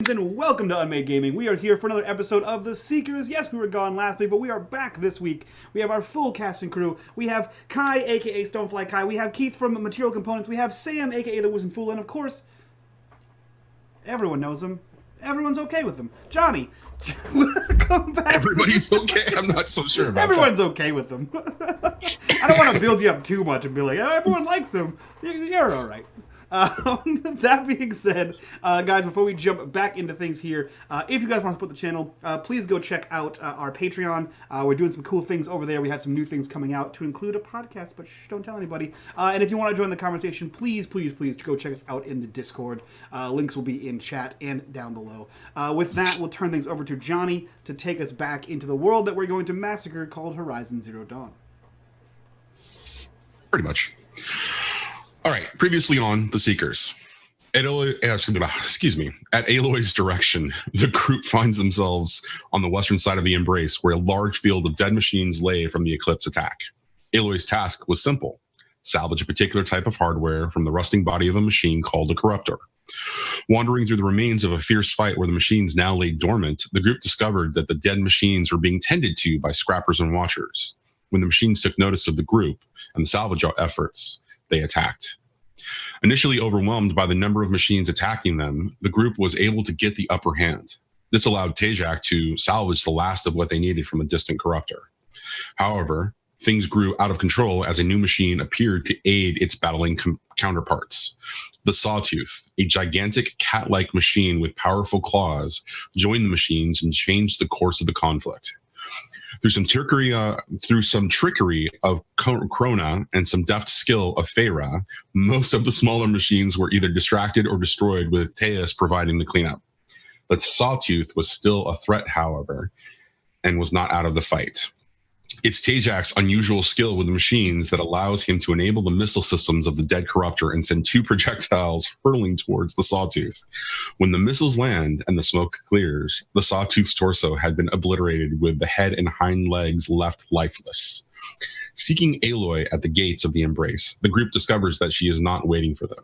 friends, and welcome to unMadeGaming. We are here for another episode of The Seekers. Yes, we were gone last week, but we are back this week. We have our full cast and crew. We have Kai, a.k.a. Stonefly Kai. We have Keith from Material Components. We have Sam, a.k.a. The Wizened Fool. And, of course, everyone knows him. Everyone's okay with him. Johnny, welcome back. Everybody's okay? I'm not so sure about Everyone's okay with him. I don't want to build you up too much and be like, oh, everyone likes him. You're all right. That being said, guys, before we jump back into things here, if you guys want to support the channel, please go check out our Patreon. We're doing some cool things over there. We have some new things coming out to include a podcast, but shh, don't tell anybody. And if you want to join the conversation, please go check us out in the Discord. Links will be in chat and down below. With that, we'll turn things over to Johnny to take us back into the world that we're going to massacre called Horizon Zero Dawn. Pretty much. All right, previously on The Seekers. At Aloy's direction, the group finds themselves on the western side of the Embrace, where a large field of dead machines lay from the Eclipse attack. Aloy's task was simple: salvage a particular type of hardware from the rusting body of a machine called a Corruptor. Wandering through the remains of a fierce fight where the machines now lay dormant, the group discovered that the dead machines were being tended to by scrappers and watchers. When the machines took notice of the group and the salvage efforts, they attacked. Initially overwhelmed by the number of machines attacking them, the group was able to get the upper hand. This allowed Tajak to salvage the last of what they needed from a distant Corruptor. However, things grew out of control as a new machine appeared to aid its battling counterparts. The Sawtooth, a gigantic cat-like machine with powerful claws, joined the machines and changed the course of the conflict. Through some trickery of Krona and some deft skill of Feyre, most of the smaller machines were either distracted or destroyed, with Tues providing the cleanup. But Sawtooth was still a threat, however, and was not out of the fight. It's Tajak's unusual skill with the machines that allows him to enable the missile systems of the dead Corruptor and send two projectiles hurtling towards the Sawtooth. When the missiles land and the smoke clears, the Sawtooth's torso had been obliterated, with the head and hind legs left lifeless. Seeking Aloy at the gates of the Embrace, the group discovers that she is not waiting for them.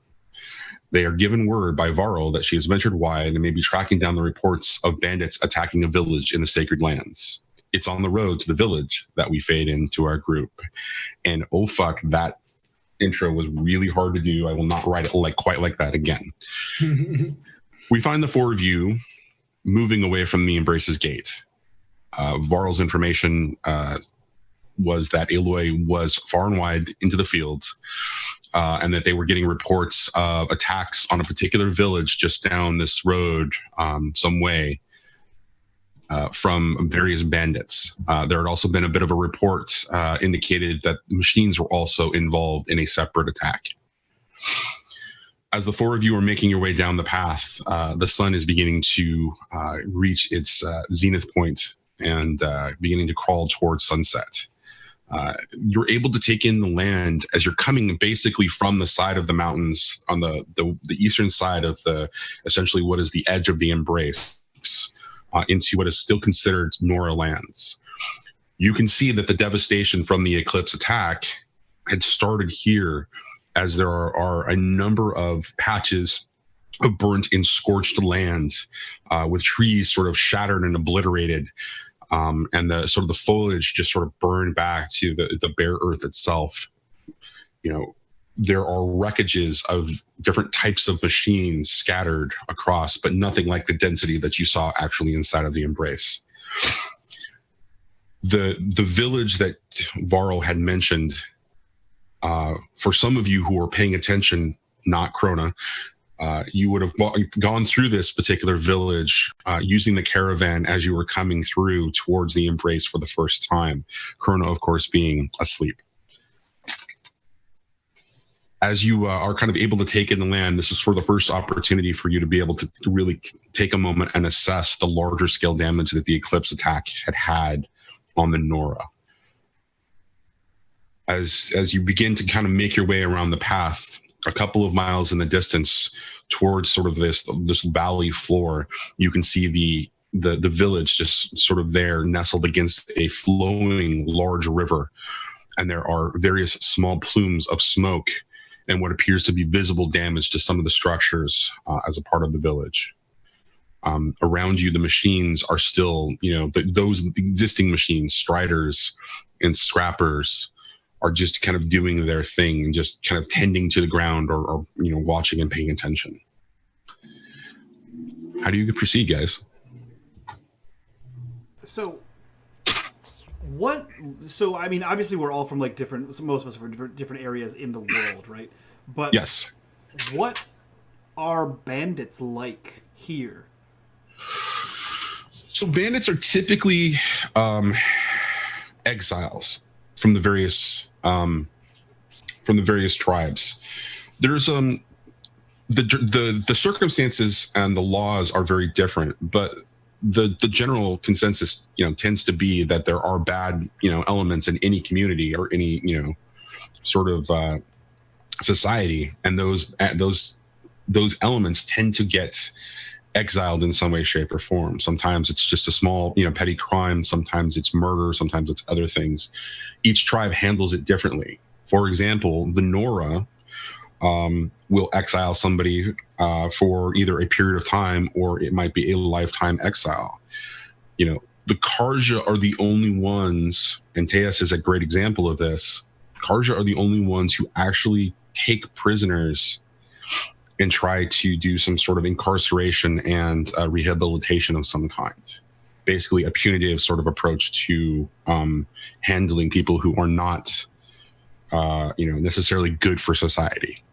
They are given word by Varl that she has ventured wide and may be tracking down the reports of bandits attacking a village in the Sacred Lands. It's on the road to the village that we fade into our group. And oh fuck, that intro was really hard to do. I will not write it quite like that again. We find the four of you moving away from the Embrace's gate. Varl's information was that Aloy was far and wide into the fields, and that they were getting reports of attacks on a particular village just down this road some way. From various bandits. There had also been a bit of a report indicated that the machines were also involved in a separate attack. As the four of you are making your way down the path, the sun is beginning to reach its zenith point and beginning to crawl towards sunset. You're able to take in the land as you're coming basically from the side of the mountains on the eastern side of essentially what is the edge of the Embrace. Into what is still considered Nora lands. You can see that the devastation from the Eclipse attack had started here, as there are a number of patches of burnt and scorched land, with trees sort of shattered and obliterated, and the foliage just sort of burned back to the bare earth itself. You know, there are wreckages of different types of machines scattered across, but nothing like the density that you saw actually inside of the Embrace. The village that Varl had mentioned, for some of you who are paying attention, not Krona, you would have gone through this particular village using the caravan as you were coming through towards the Embrace for the first time. Krona, of course, being asleep. As you are kind of able to take in the land, this is for the first opportunity for you to be able to really take a moment and assess the larger scale damage that the Eclipse attack had on the Nora. As you begin to kind of make your way around the path, a couple of miles in the distance towards sort of this valley floor, you can see the village just sort of there nestled against a flowing large river. And there are various small plumes of smoke and what appears to be visible damage to some of the structures as a part of the village. around you, the machines are still, those existing machines, striders and scrappers, are just kind of doing their thing and just kind of tending to the ground or watching and paying attention. How do you proceed, guys? So I mean, obviously we're all from like most of us are from different areas in the world, right? But yes, what are bandits like here? So bandits are typically exiles from the various tribes. There's the circumstances and the laws are very different, but the general consensus tends to be that there are bad elements in any community or any sort of society, and those elements tend to get exiled in some way, shape, or form. Sometimes it's just a small, petty crime. Sometimes it's murder. Sometimes it's other things. Each tribe handles it differently. For example, the Nora will exile somebody for either a period of time or it might be a lifetime exile. The Karja are the only ones, and Tues is a great example of this. Karja are the only ones who actually take prisoners and try to do some sort of incarceration and rehabilitation of some kind. Basically, a punitive sort of approach to handling people who are not, necessarily good for society.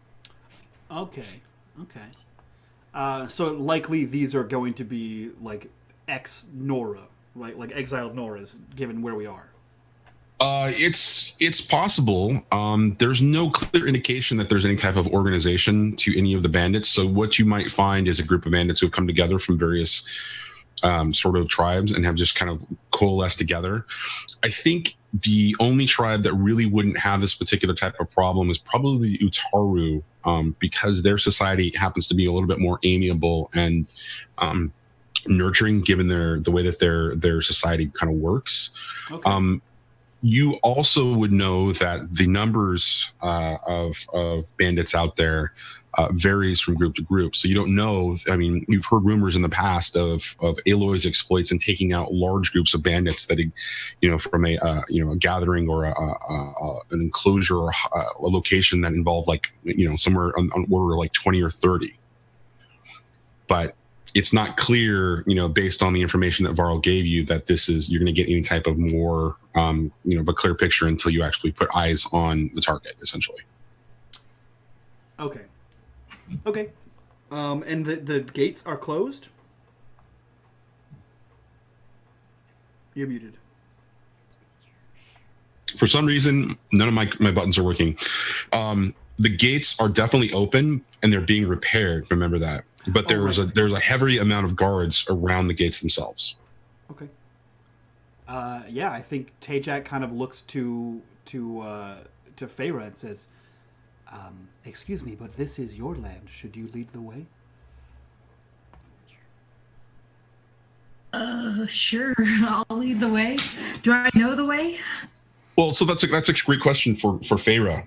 Okay. So likely these are going to be like ex-Nora, right? Like exiled Noras, given where we are. It's possible. There's no clear indication that there's any type of organization to any of the bandits. So what you might find is a group of bandits who have come together from various sort of tribes and have just kind of coalesced together. I think the only tribe that really wouldn't have this particular type of problem is probably the Utaru, because their society happens to be a little bit more amiable and nurturing, given the way that their society kind of works. Okay. You also would know that the numbers of bandits out there varies from group to group. So you don't know. I mean, you've heard rumors in the past of Aloy's exploits and taking out large groups of bandits that, from a gathering or an enclosure or a location that involved somewhere on order like 20 or 30. But it's not clear, based on the information that Varl gave you, that you're going to get any type of more, of a clear picture until you actually put eyes on the target, essentially. Okay. And the gates are closed? You're muted. For some reason, none of my buttons are working. The gates are definitely open and they're being repaired. Remember that. But there's a heavy amount of guards around the gates themselves. Okay. I think Tajak kind of looks to Feyre and says, "Excuse me, but this is your land. Should you lead the way?" Sure. I'll lead the way. Do I know the way? Well, so that's a great question for Feyre.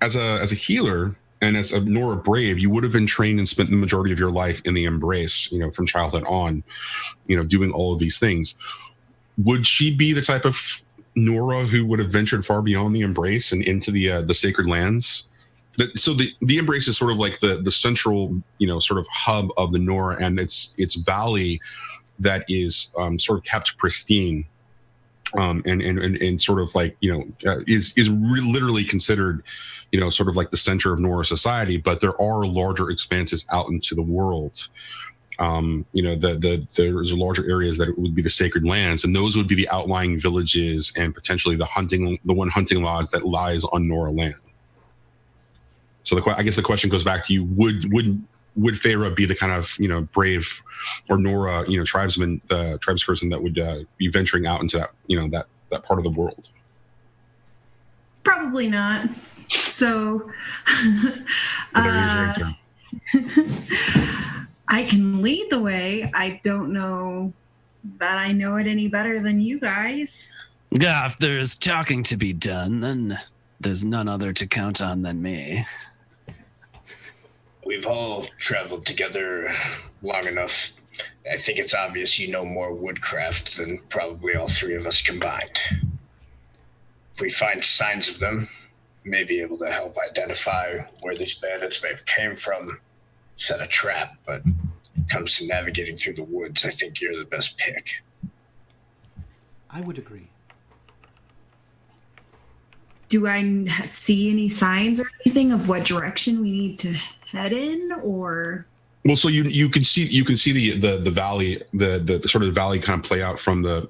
As a healer. And as a Nora Brave, you would have been trained and spent the majority of your life in the Embrace, from childhood on, doing all of these things. Would she be the type of Nora who would have ventured far beyond the Embrace and into the Sacred Lands? So the Embrace is sort of like the central, sort of hub of the Nora, and it's valley that is sort of kept pristine. And sort of like, is literally considered, sort of like the center of Nora society, but there are larger expanses out into the world. There's larger areas that would be the Sacred Lands, and those would be the outlying villages and potentially the one hunting lodge that lies on Nora land. So I guess the question goes back to you: Would Feyre be the kind of brave or Nora tribesman, the tribesperson that would be venturing out into that that part of the world? Probably not. So I can lead the way. I don't know that I know it any better than you guys. If there's talking to be done, then there's none other to count on than me. We've all traveled together long enough. I think it's obvious you know more woodcraft than probably all three of us combined. If we find signs of them, may be able to help identify where these bandits may have came from, set a trap, but when it comes to navigating through the woods, I think you're the best pick. I would agree. Do I see any signs or anything of what direction we need to head in, or? Well, so you can see the valley, the sort of valley kind of play out from the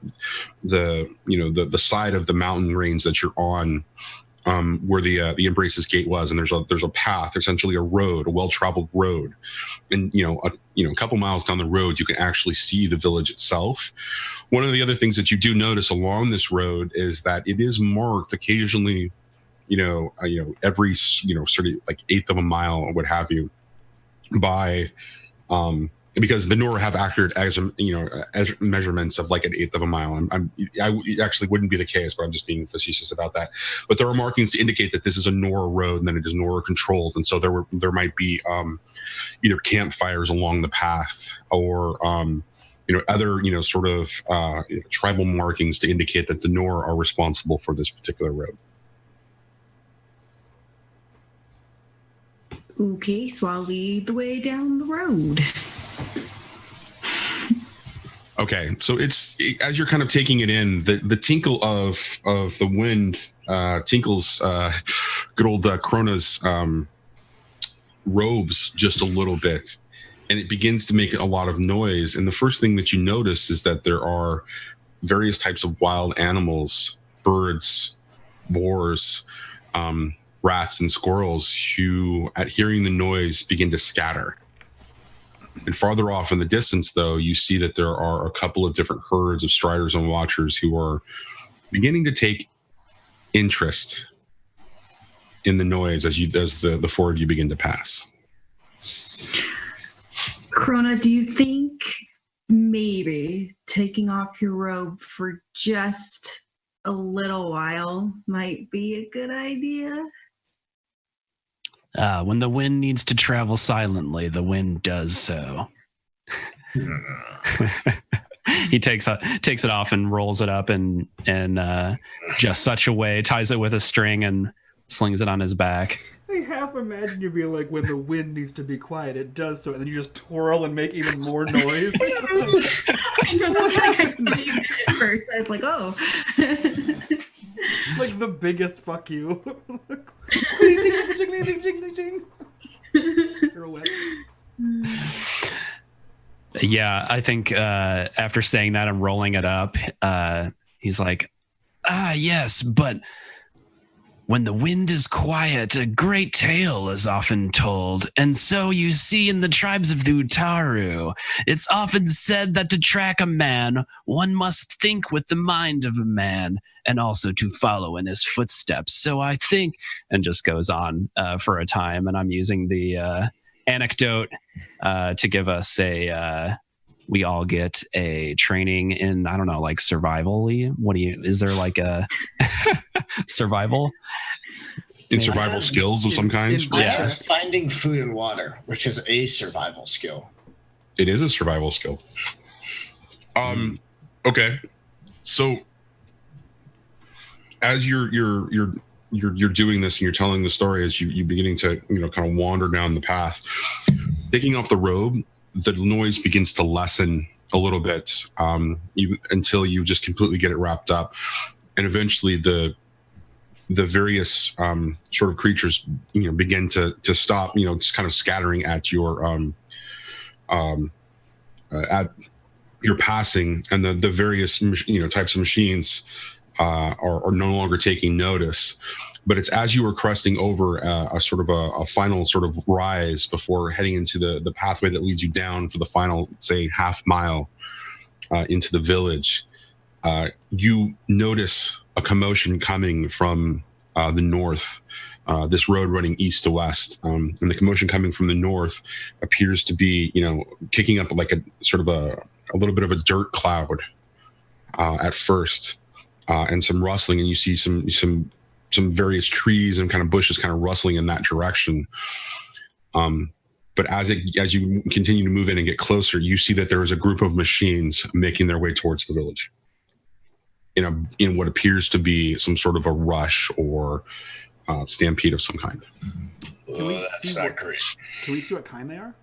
side of the mountain range that you're on, where the Embraces Gate was, and there's a path, essentially a road, a well-traveled road, and a couple miles down the road you can actually see the village itself. One of the other things that you do notice along this road is that it is marked occasionally, every sort of like eighth of a mile or what have you, by because the Nora have accurate measurements of like an eighth of a mile. It actually wouldn't be the case, but I'm just being facetious about that. But there are markings to indicate that this is a Nora road and that it is Nora controlled, and so there might be either campfires along the path or other sort of tribal markings to indicate that the Nora are responsible for this particular road. Okay, so I'll lead the way down the road. Okay, so as you're kind of taking it in, the tinkle of the wind tinkles good old Krona's robes just a little bit, and it begins to make a lot of noise. And the first thing that you notice is that there are various types of wild animals, birds, boars, rats, and squirrels who, at hearing the noise, begin to scatter. And farther off in the distance, though, you see that there are a couple of different herds of striders and watchers who are beginning to take interest in the noise as the four of you begin to pass. Krona, do you think maybe taking off your robe for just a little while might be a good idea? When the wind needs to travel silently, the wind does so. He takes it off and rolls it up in just such a way, ties it with a string and slings it on his back. I half imagine you being like, when the wind needs to be quiet, it does so, and then you just twirl and make even more noise. I know, that's like I did it at first. I was like, oh. Like the biggest fuck you. Yeah, I think after saying that and rolling it up, he's like, yes, but when the wind is quiet, a great tale is often told. And so you see in the tribes of the Utaru, it's often said that to track a man, one must think with the mind of a man and also to follow in his footsteps. So I think, and just goes on for a time, and I'm using the anecdote to give us we all get a training in, I don't know, like survival-y. Is there like a survival? In survival skills of some kind? I have finding food and water, which is a survival skill. It is a survival skill. Okay. So as you're doing this and you're telling the story, as you beginning to kind of wander down the path, taking off the robe, the noise begins to lessen a little bit, until you just completely get it wrapped up, and eventually the various sort of creatures begin to stop, just kind of scattering at your passing, and the various types of machines are no longer taking notice. But it's as you are cresting over a sort of a final sort of rise before heading into the pathway that leads you down for the final, say, half mile into the village, you notice a commotion coming from the north, this road running east to west. And the commotion coming from the north appears to be, kicking up like a sort of a little bit of a dirt cloud at first, and some rustling, and you see some various trees and kind of bushes kind of rustling in that direction. But as you continue to move in and get closer, you see that there is a group of machines making their way towards the village in what appears to be some sort of a rush or stampede of some kind. That's not great. Can we see what kind they are?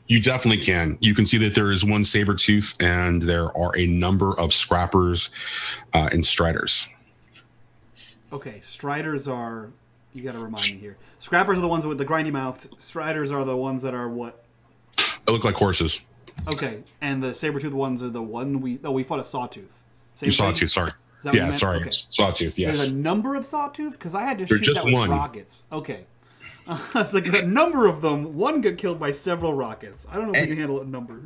You definitely can. You can see that there is one saber tooth, and there are a number of scrappers and striders. Okay, striders are... You got to remind me here. Scrappers are the ones with the grindy mouth. Striders are the ones that are what? They look like horses. Okay, and the saber-tooth ones are the one we fought a sawtooth. Sawtooth, sorry. Yeah, sorry. Okay. Sawtooth, yes. There's a number of sawtooth? Because I had to There's shoot just that with one. rockets. Okay. It's like a number of them. One got killed by several rockets. I don't know if we can handle a number.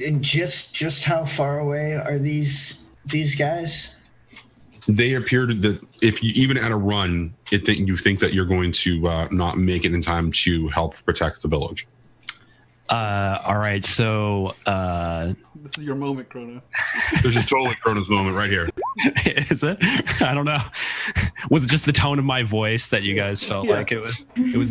And just how far away are these guys? They appear that if you even at a run, you think that you're going to not make it in time to help protect the village. All right, so this is your moment, Chrono. This is totally Chrono's moment right here. Is it? I don't know. Was it just the tone of my voice that you guys felt like it was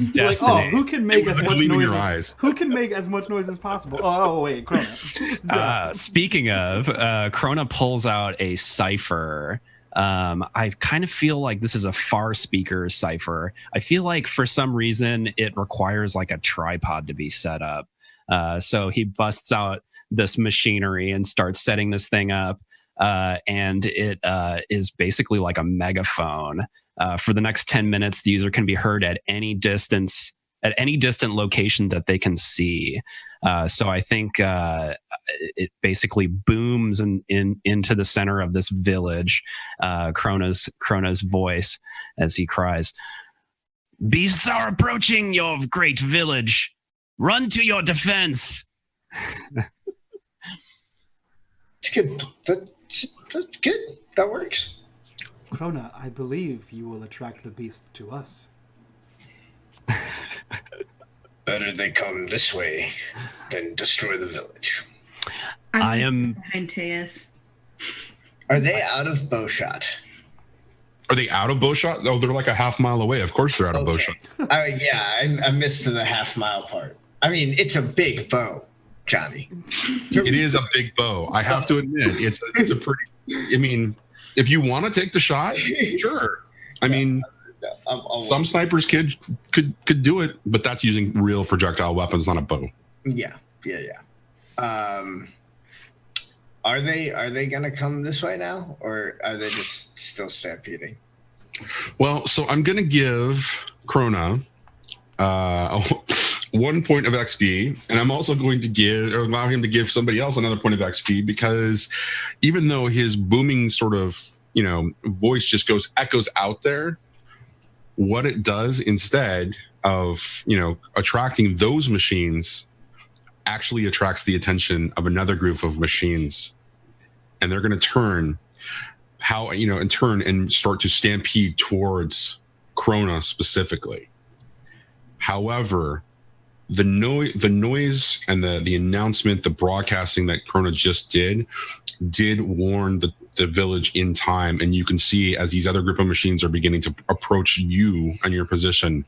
destiny? Like, oh, who can make as much noise? Who can make as much noise as possible? Oh wait, Chrono. Speaking of, Chrono pulls out a cipher. I kind of feel like this is a far speaker cipher. I feel like for some reason it requires like a tripod to be set up. So he busts out this machinery and starts setting this thing up. And it is basically like a megaphone. For the next 10 minutes, the user can be heard at any distant location that they can see. So I think it basically booms into the center of this village. Krona's voice as he cries, "Beasts are approaching your great village. Run to your defense." It's good. That's good. That works. Krona, I believe you will attract the beast to us. Better they come this way than destroy the village. I am behind Tues. Are they out of bowshot? Are they out of bowshot? Oh, they're like a half mile away. Of course they're out of bowshot. I missed the half-mile part. I mean, it's a big bow, Johnny. It is a big bow. I have to admit, it's a pretty. I mean, if you want to take the shot, sure. I mean, some snipers could do it, but that's using real projectile weapons, not a bow. Yeah. Are they gonna come this way now, or are they just still stampeding? Well, so I'm gonna give Krona 1 point of XP, and I'm also going to allow him to give somebody else another point of XP, because even though his booming sort of voice just echoes out there, what it does instead of attracting those machines actually attracts the attention of another group of machines, and they're going to turn and start to stampede towards Krona specifically. However, the noise and the announcement, the broadcasting that Krona just did warn the village in time, and you can see as these other group of machines are beginning to approach you and your position,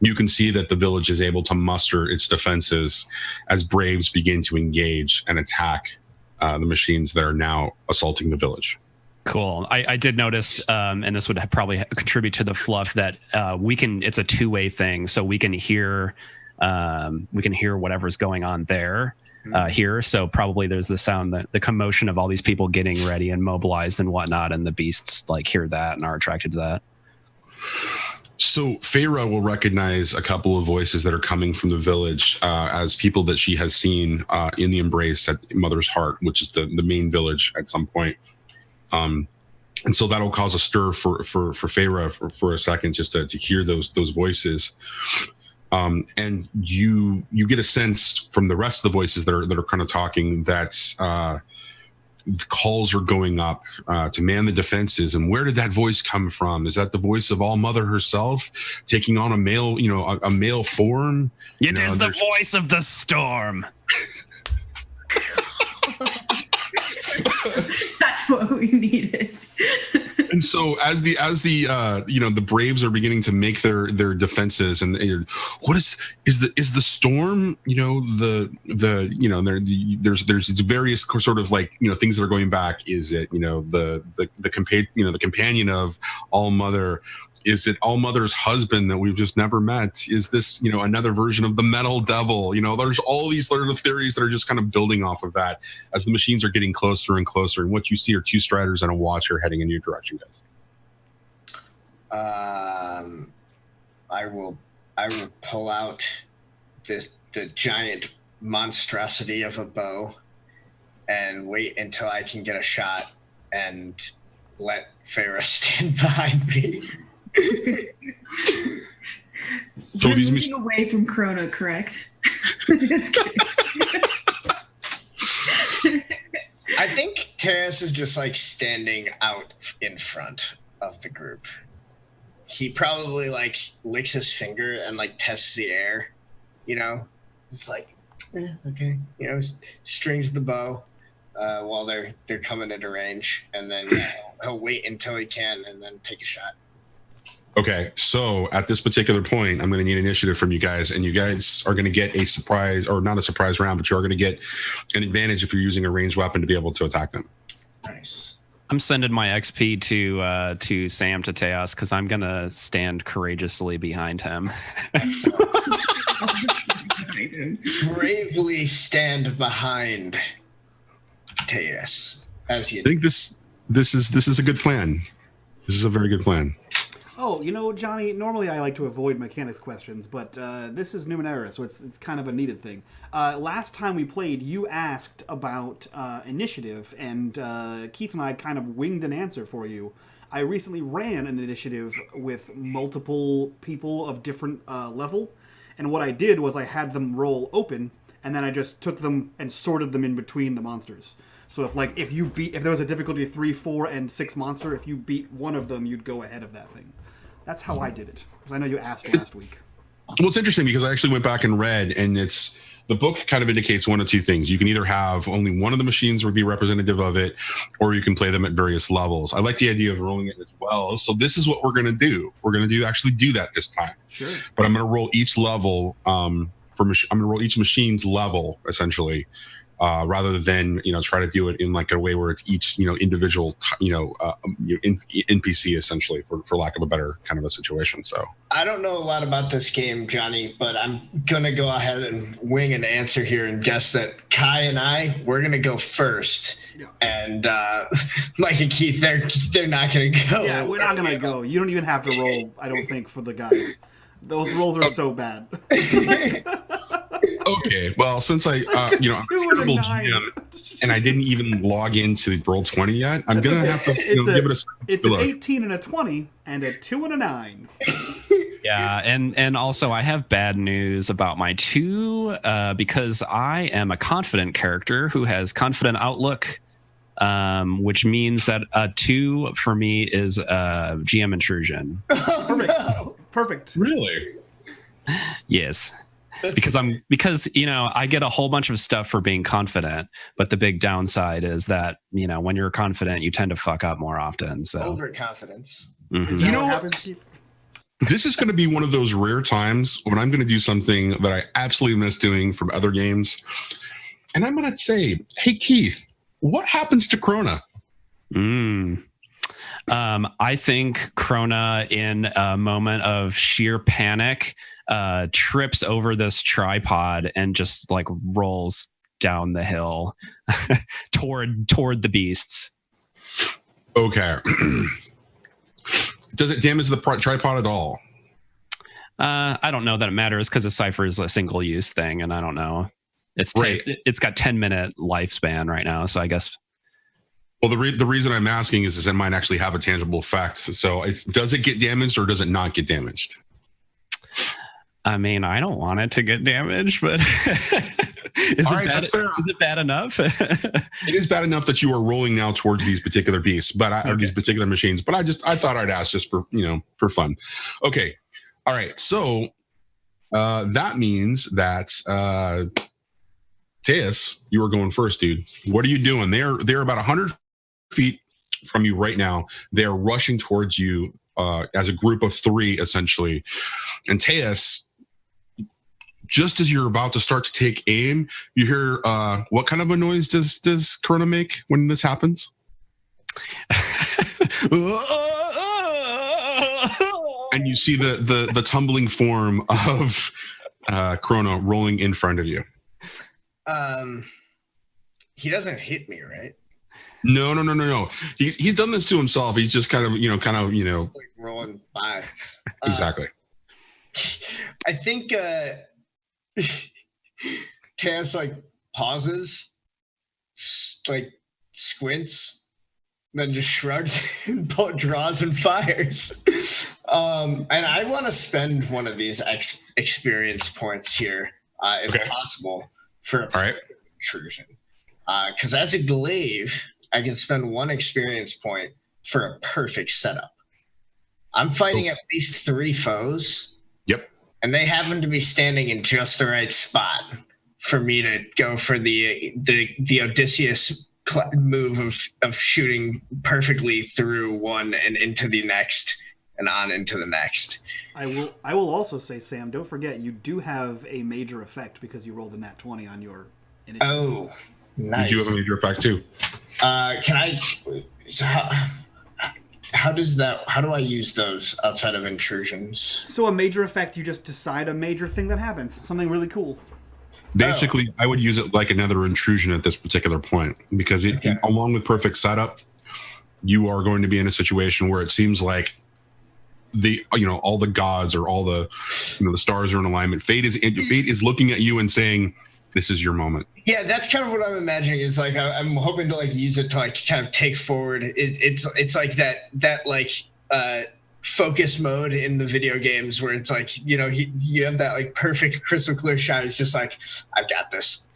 you can see that the village is able to muster its defenses as braves begin to engage and attack the machines that are now assaulting the village. Cool. I did notice, and this would probably contribute to the fluff, that it's a two-way thing, so we can hear whatever's going on there. Here, so probably there's the sound, the commotion of all these people getting ready and mobilized and whatnot, and the beasts hear that and are attracted to that. So Feyre will recognize a couple of voices that are coming from the village as people that she has seen in the Embrace at Mother's Heart, which is the main village at some point. And so that'll cause a stir for Feyre for a second, just to hear those voices. And you get a sense from the rest of the voices that are kind of talking that calls are going up to man the defenses. And where did that voice come from? Is that the voice of All Mother herself taking on a male, a male form? It is the voice of the storm. That's what we needed. And so as the the Braves are beginning to make their defenses, and what is the storm, there's various sort of like things that are going back. Is it the companion of All Mother? Is it All Mother's husband that we've just never met? Is this, another version of the Metal Devil? There's all these sort of theories that are just kind of building off of that as the machines are getting closer and closer. And what you see are two Striders and a Watcher heading in your direction, guys. I will pull out the giant monstrosity of a bow and wait until I can get a shot and let Farah stand behind me. So We're these moving away from Chrono, correct? I think Terrence is just like standing out in front of the group. He probably like licks his finger and like tests the air, It's like, okay, strings the bow while they're coming into range, and then he'll wait until he can and then take a shot. Okay, so at this particular point, I'm going to need initiative from you guys, and you guys are going to get a surprise, or not a surprise round, but you are going to get an advantage if you're using a ranged weapon to be able to attack them. Nice. I'm sending my XP to Sam to Teos because I'm going to stand courageously behind him. Bravely stand behind Teos as you. I think this is a good plan. This is a very good plan. Oh, Johnny, normally I like to avoid mechanics questions, but this is Numenera, so it's kind of a needed thing. Last time we played, you asked about initiative, and Keith and I kind of winged an answer for you. I recently ran an initiative with multiple people of different level, and what I did was I had them roll open, and then I just took them and sorted them in between the monsters. So if there was a difficulty 3, 4, and 6 monster, if you beat one of them, you'd go ahead of that thing. That's how I did it. Because I know you asked last week. Well, it's interesting because I actually went back and read, and the book kind of indicates one of two things. You can either have only one of the machines would be representative of it, or you can play them at various levels. I like the idea of rolling it as well. So this is what we're going to do. We're going to actually do that this time. Sure. But I'm going to roll each level I'm going to roll each machine's level essentially. Rather than try to do it in like a way where it's each individual NPC essentially, for lack of a better kind of a situation. So I don't know a lot about this game, Johnny, but I'm gonna go ahead and wing an answer here and guess that Kai and we're gonna go first, and Mike and Keith they're not gonna go. Yeah, we're not gonna go. You don't even have to roll. I don't think for the guys. Those rolls are so bad. Okay, well, since I'm a terrible GM and I didn't even log into Roll20 yet, I'm going to have to give it a second. It's an 18 and a 20 and a 2 and a 9. Yeah, and also I have bad news about my 2 because I am a confident character who has confident outlook, which means that a 2 for me is GM intrusion. Perfect. Really? Yes. Because I get a whole bunch of stuff for being confident, but the big downside is that when you're confident, you tend to fuck up more often. So overconfidence. Mm-hmm. Is that what happens? This is going to be one of those rare times when I'm going to do something that I absolutely miss doing from other games, and I'm going to say, "Hey Keith, what happens to Krona?" I think Krona, in a moment of sheer panic, trips over this tripod and just like rolls down the hill toward the beasts. Okay. Does it damage the tripod at all? I don't know that it matters because a cipher is a single use thing, and I don't know. It's got 10-minute lifespan right now, so I guess. Well, the reason I'm asking is it might actually have a tangible effect. So, does it get damaged or does it not get damaged? I mean, I don't want it to get damaged, but is it bad enough? It is bad enough that you are rolling now towards these particular beasts, or these particular machines. But I thought I'd ask just for fun. Okay, all right. So that means that Teos, you are going first, dude. What are you doing? They're about 100 feet from you right now. They are rushing towards you as a group of 3, essentially. And Tues, just as you're about to start to take aim, you hear what kind of a noise does Corona make when this happens? And you see the tumbling form of Corona rolling in front of you. He doesn't hit me, right? No. He's done this to himself. He's just kind of like rolling by. Exactly. I think Tues like pauses, like squints, then just shrugs and draws and fires. And I want to spend one of these experience points here, if possible, for a intrusion. Because as a glaive, I can spend 1 experience point for a perfect setup. I'm fighting at least 3 foes. Yep. And they happen to be standing in just the right spot for me to go for the Odysseus move of shooting perfectly through one and into the next and on into the next. I will also say, Sam, don't forget you do have a major effect because you rolled a nat 20 on your initiative. Oh, nice. You do have a major effect too. Can I? How do I use those outside of intrusions? So a major effect, you just decide a major thing that happens, something really cool. Basically, I would use it like another intrusion at this particular point because along with perfect setup, you are going to be in a situation where it seems like all the gods or all the the stars are in alignment. Fate is looking at you and saying, "This is your moment." Yeah, that's kind of what I'm imagining. Is like I'm hoping to like use it to like kind of take forward. It's like that focus mode in the video games where it's like you have that like perfect crystal clear shot. It's just like I've got this.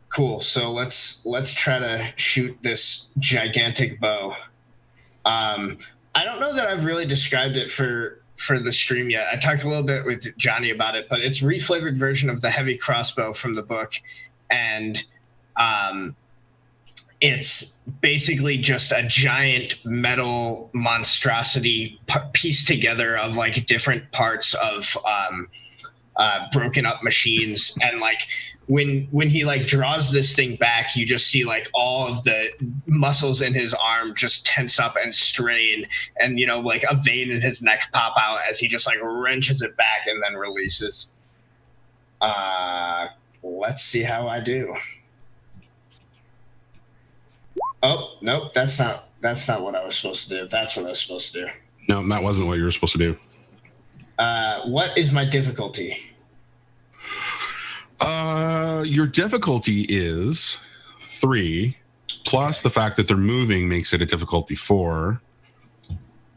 Cool. So let's try to shoot this gigantic bow. I don't know that I've really described it for the stream yet. I talked a little bit with Johnny about it, but it's reflavored version of the heavy crossbow from the book. And it's basically just a giant metal monstrosity pieced together of like different parts of broken up machines. And like when he like draws this thing back, you just see like all of the muscles in his arm just tense up and strain, and like a vein in his neck pop out as he just like wrenches it back and then releases. Let's see how I do. Oh, nope, that's not what I was supposed to do. That's what I was supposed to do. No, that wasn't what you were supposed to do. What is my difficulty? Your difficulty is 3, plus the fact that they're moving makes it a difficulty 4.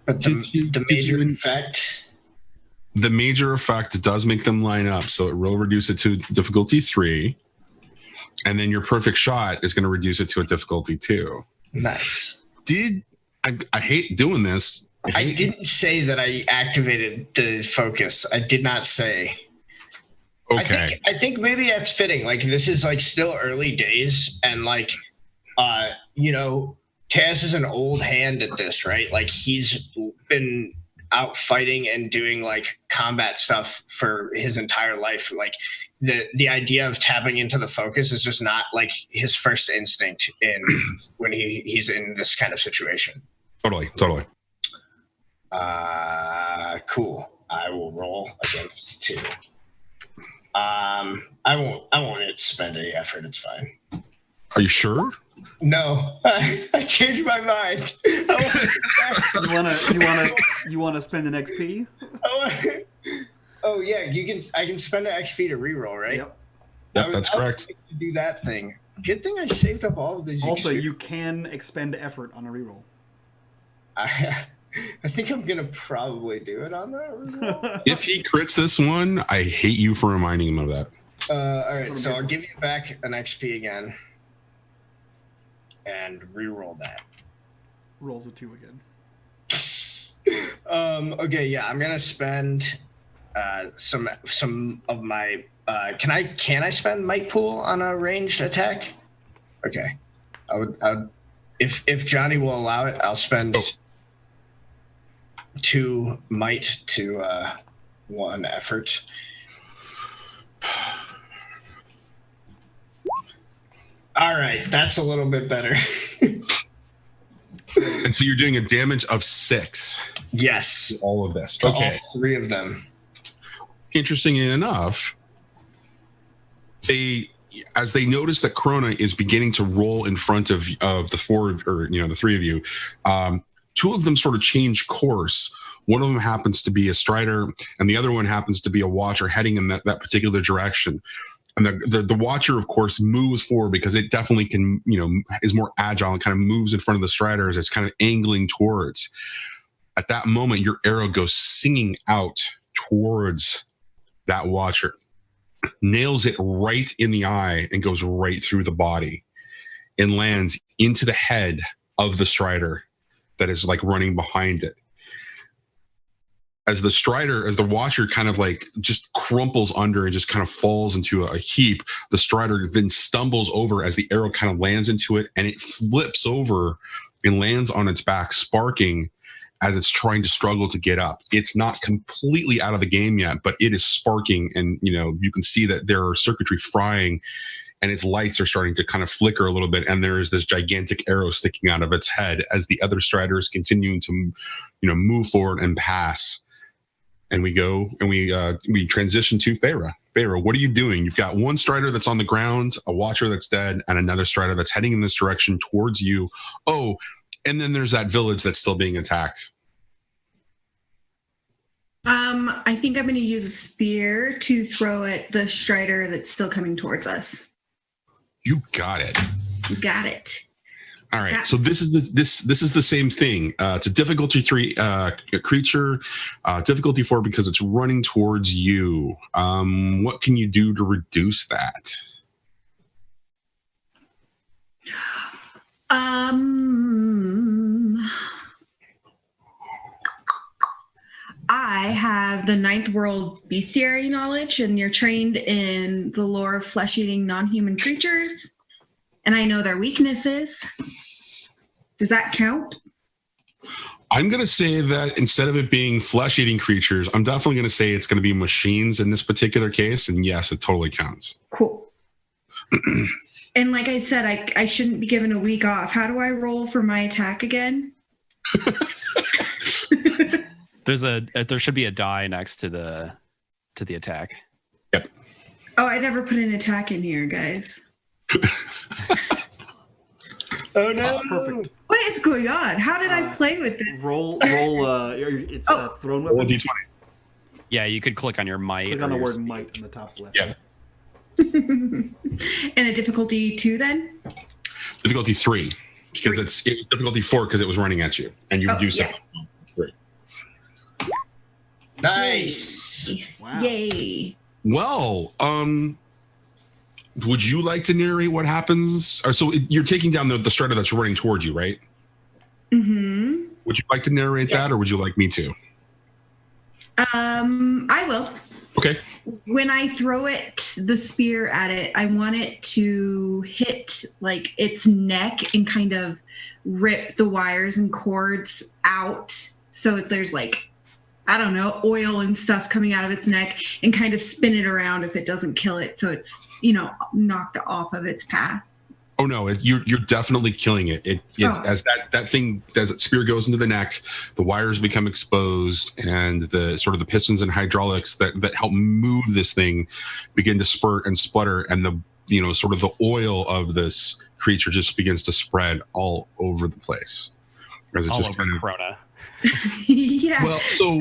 But the major effect? The major effect does make them line up, so it will reduce it to difficulty 3. And then your perfect shot is going to reduce it to a difficulty 2. Nice. I hate doing this. I didn't say that I activated the focus. I did not say. Okay. I think maybe that's fitting. Like this is like still early days, and like, Tues is an old hand at this, right? Like he's been out fighting and doing like combat stuff for his entire life. Like the idea of tapping into the focus is just not like his first instinct when he's in this kind of situation. Totally. Cool. I will roll against 2. I won't spend any effort. It's fine. Are you sure? No, I changed my mind. You wanna spend an XP? Oh yeah, I can spend an XP to reroll, right? Yep. That's correct. To do that thing. Good thing I saved up all of these. Also, you can expend effort on a reroll. I think I'm gonna probably do it on that reroll. If he crits this one, I hate you for reminding him of that. All right, so I'll give you back an XP again, and reroll that. Rolls a 2 again. Okay, yeah, I'm gonna spend some of my. Can I spend Might Pool on a ranged attack? Okay, I would If Johnny will allow it, I'll spend 2 might to 1 effort. All right, that's a little bit better. And so you're doing a damage of 6. Yes. All of this. To Okay. all 3 of them. Interestingly enough, as they notice that Krona is beginning to roll in front of the 4 or the 3 of you, 2 of them sort of change course. One of them happens to be a Strider, and the other one happens to be a Watcher heading in that particular direction. And the Watcher, of course, moves forward because it definitely can, is more agile and kind of moves in front of the Strider as it's kind of angling towards. At that moment, your arrow goes singing out towards that Watcher, nails it right in the eye and goes right through the body and lands into the head of the Strider that is like running behind it. As the Watcher kind of like just crumples under and just kind of falls into a heap, the Strider then stumbles over as the arrow kind of lands into it, and it flips over and lands on its back, sparking as it's trying to struggle to get up. It's not completely out of the game yet, but it is sparking, and you can see that there are circuitry frying, and its lights are starting to kind of flicker a little bit, and there is this gigantic arrow sticking out of its head as the other Striders continuing to move forward and pass. And we go and we transition to Feyre. Feyre, what are you doing? You've got one Strider that's on the ground, a Watcher that's dead, and another Strider that's heading in this direction towards you. Oh, and then there's that village that's still being attacked. I think I'm going to use a spear to throw at the Strider that's still coming towards us. You got it. You got it. All right, so this is the same thing. It's a difficulty 3 creature, difficulty 4 because it's running towards you. What can you do to reduce that? I have the 9th world bestiary knowledge, and you're trained in the lore of flesh-eating non-human creatures, and I know their weaknesses. Does that count? I'm going to say that instead of it being flesh-eating creatures, I'm definitely going to say it's going to be machines in this particular case, and yes, it totally counts. Cool. And like I said, I shouldn't be given a week off. How do I roll for my attack again? There should be a die next to the attack. Yep. Oh, I never put an attack in here, guys. Oh no! Perfect. What is going on? How did I play with this? Roll. It's throne weapon. Roll a d20. Yeah, you could click on your might. Click on the word might in the top left. Yeah. And a difficulty 2 then? Difficulty 3 because it was difficulty 4 because it was running at you, and you reduce it. 3. Nice. Wow. Yay. Well, would you like to narrate what happens? Or so you're taking down the Strider that's running towards you, right? Mm-hmm. Would you like to narrate that, or would you like me to? I will. Okay. When I throw the spear at it, I want it to hit like its neck and kind of rip the wires and cords out. So if there's like, I don't know, oil and stuff coming out of its neck, and kind of spin it around if it doesn't kill it. So it's, knocked off of its path. Oh no, you're definitely killing it. As that spear goes into the neck, the wires become exposed, and the sort of the pistons and hydraulics that help move this thing begin to spurt and splutter, and the sort of the oil of this creature just begins to spread all over the place. As it all just over kind of Krona. Yeah. Well, so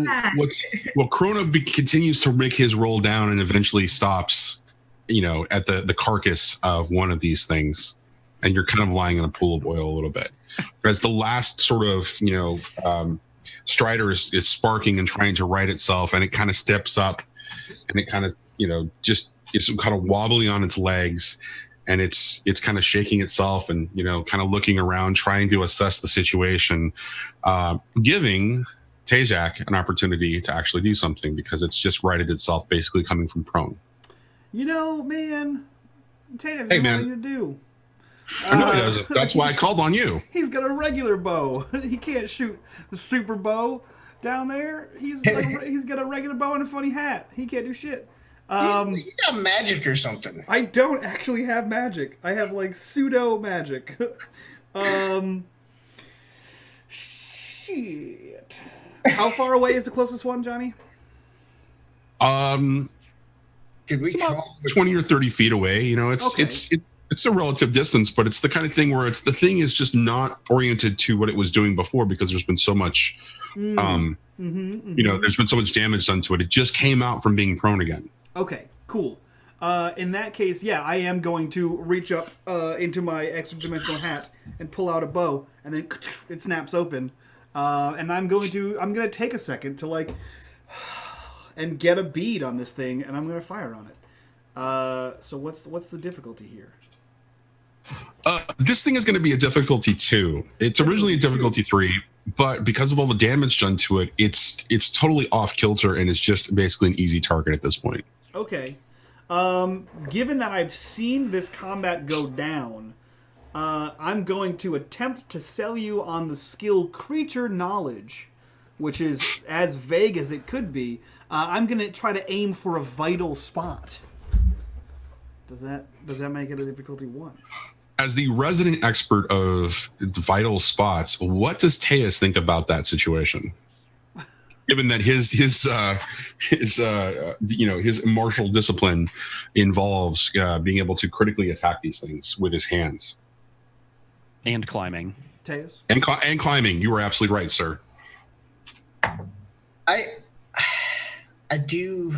Krona continues to make his roll down and eventually stops, at the carcass of one of these things. And you're kind of lying in a pool of oil a little bit. As the last sort of, Strider is sparking and trying to right itself, and it kind of steps up, and it kind of, just is kind of wobbly on its legs, and it's kind of shaking itself and, kind of looking around, trying to assess the situation, giving Tejak an opportunity to actually do something because it's just righted itself, basically coming from prone. Man, Tatum, hey, what man. do you do? No, he doesn't. That's why I called on you. He's got a regular bow. He can't shoot the super bow down there. He's got a regular bow and a funny hat. He can't do shit. You got magic or something. I don't actually have magic. I have like pseudo magic. Shit. How far away is the closest one, Johnny? Did we It's about 20 or 30 feet away. You know, it's a relative distance, but it's the kind of thing where the thing is just not oriented to what it was doing before because there's been so much, you know, there's been so much damage done to it. It just came out from being prone again. Okay, cool. In that case, yeah, I am going to reach up into my extra dimensional hat and pull out a bow, and then it snaps open. And I'm gonna take a second to like and get a bead on this thing, and I'm gonna fire on it. So what's the difficulty here? This thing is going to be a difficulty 2. It's originally a difficulty 3, but because of all the damage done to it, it's totally off kilter, and it's just basically an easy target at this point. Okay. Given that I've seen this combat go down, I'm going to attempt to sell you on the skill Creature Knowledge, which is as vague as it could be. I'm going to try to aim for a vital spot. Does that make it a difficulty 1? As the resident expert of vital spots, what does Tues think about that situation? Given that his you know, his martial discipline involves being able to critically attack these things with his hands And climbing. Tues? and climbing. You are absolutely right, sir. I do.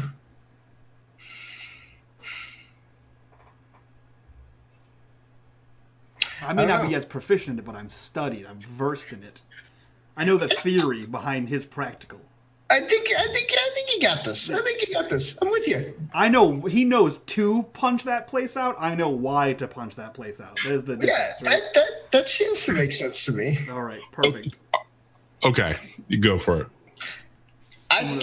I may not be as proficient in it, but I'm studied. I'm versed in it. I know the theory behind his practical. I think you got this. I think you got this. I'm with you. I know he knows to punch that place out. I know why to punch that place out. There's the difference, Yeah, right? that seems to make sense to me. All right, perfect. Okay, you go for it.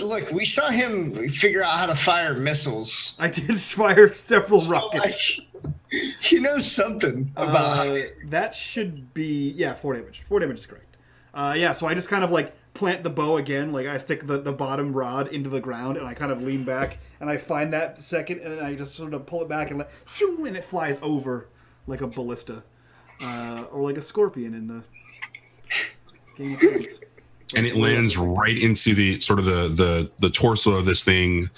Look, we saw him figure out how to fire missiles. I did fire several So, rockets. he knows something about how That should be 4 damage. 4 damage is correct. So I just kind of like plant the bow again. Like I stick the bottom rod into the ground and I kind of lean back and I find that second and then I just sort of pull it back and and it flies over like a ballista or like a scorpion in the Game of Thrones. And it lands right into the sort of the torso of this thing,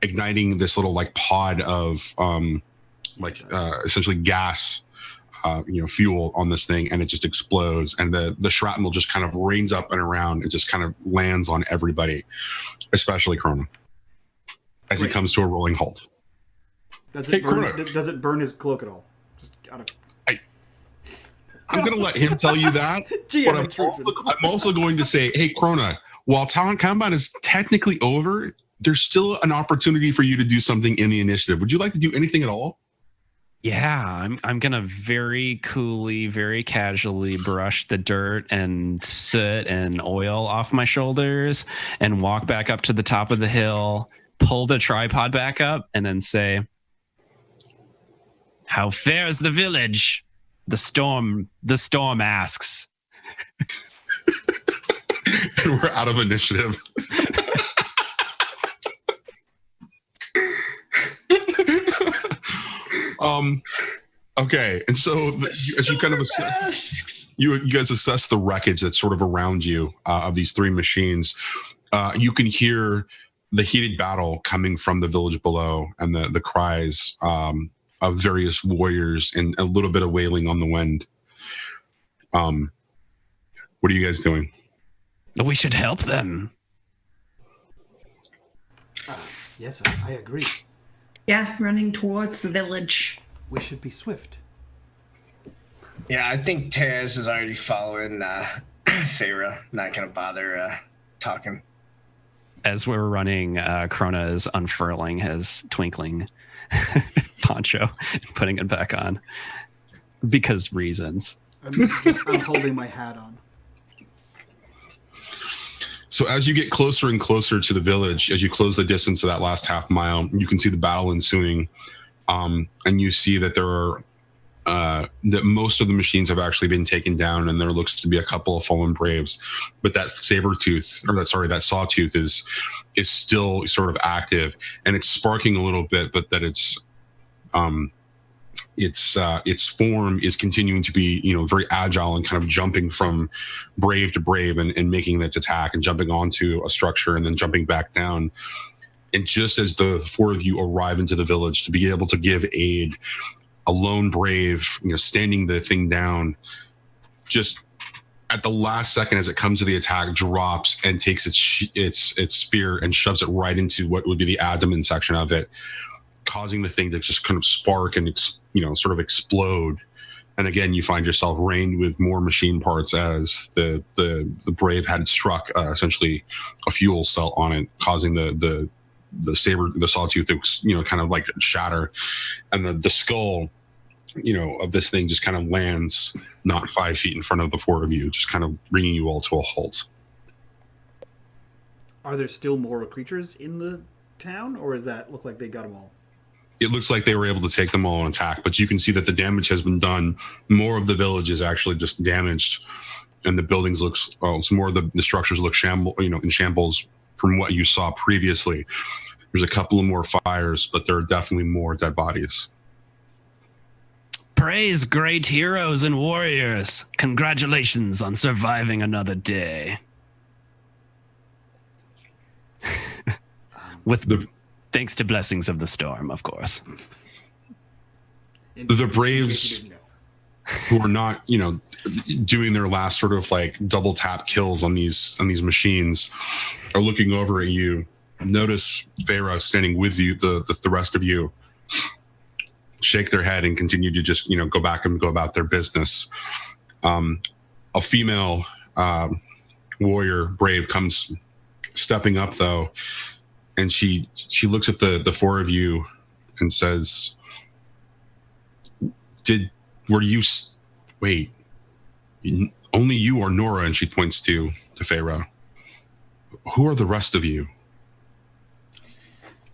igniting this little like pod of essentially gas, fuel on this thing, and it just explodes, and the shrapnel just kind of rains up and around. It just kind of lands on everybody, especially Krona, as he comes to a rolling halt. Does it burn his cloak at all? Just out of... I'm going to let him tell you that. But I'm also going to say, hey, Krona, while Talent Combat is technically over, there's still an opportunity for you to do something in the initiative. Would you like to do anything at all? Yeah, I'm gonna very coolly, very casually brush the dirt and soot and oil off my shoulders and walk back up to the top of the hill, pull the tripod back up, and then say, "How fares the village?" The storm asks. And we're out of initiative. Okay, and so as you kind of assess, you guys assess the wreckage that's sort of around you of these 3 machines. You can hear the heated battle coming from the village below, and the cries of various warriors, and a little bit of wailing on the wind. What are you guys doing? We should help them. Yes, I agree. Yeah, running towards the village. We should be swift. Yeah, I think Taz is already following Feyre. Not going to bother talking. As we're running, Krona is unfurling his twinkling poncho and putting it back on because reasons. I'm holding my hat on. So as you get closer and closer to the village, as you close the distance of that last half mile, you can see the battle ensuing. And you see that there are that most of the machines have actually been taken down, and there looks to be a couple of fallen braves, but that that sawtooth is still sort of active, and it's sparking a little bit, but that its form is continuing to be, very agile and kind of jumping from brave to brave and making its attack and jumping onto a structure and then jumping back down. And just as the four of you arrive into the village to be able to give aid, a lone brave, standing the thing down, just at the last second as it comes to the attack, drops and takes its spear and shoves it right into what would be the abdomen section of it, causing the thing to just kind of spark and sort of explode. And again, you find yourself rained with more machine parts as the brave had struck essentially a fuel cell on it, causing the sawtooth to kind of like shatter, and the skull of this thing just kind of lands not 5 feet in front of the four of you, just kind of bringing you all to a halt. Are there still more creatures in the town, or does that look like they got them all? It looks like they were able to take them all on attack, but you can see that the damage has been done. More of the village is actually just damaged, and the buildings some more of the structures look in shambles from what you saw previously. There's a couple of more fires, but there are definitely more dead bodies. Praise great heroes and warriors. Congratulations on surviving another day. Thanks to blessings of the storm, of course. The braves who are not, doing their last sort of like double tap kills on these machines are looking over at you. Notice Feyre standing with you, the rest of you, shake their head and continue to just, go back and go about their business. A female warrior brave comes stepping up though, and she looks at the four of you and says, wait, only you are Nora? And she points to Feyre. Who are the rest of you?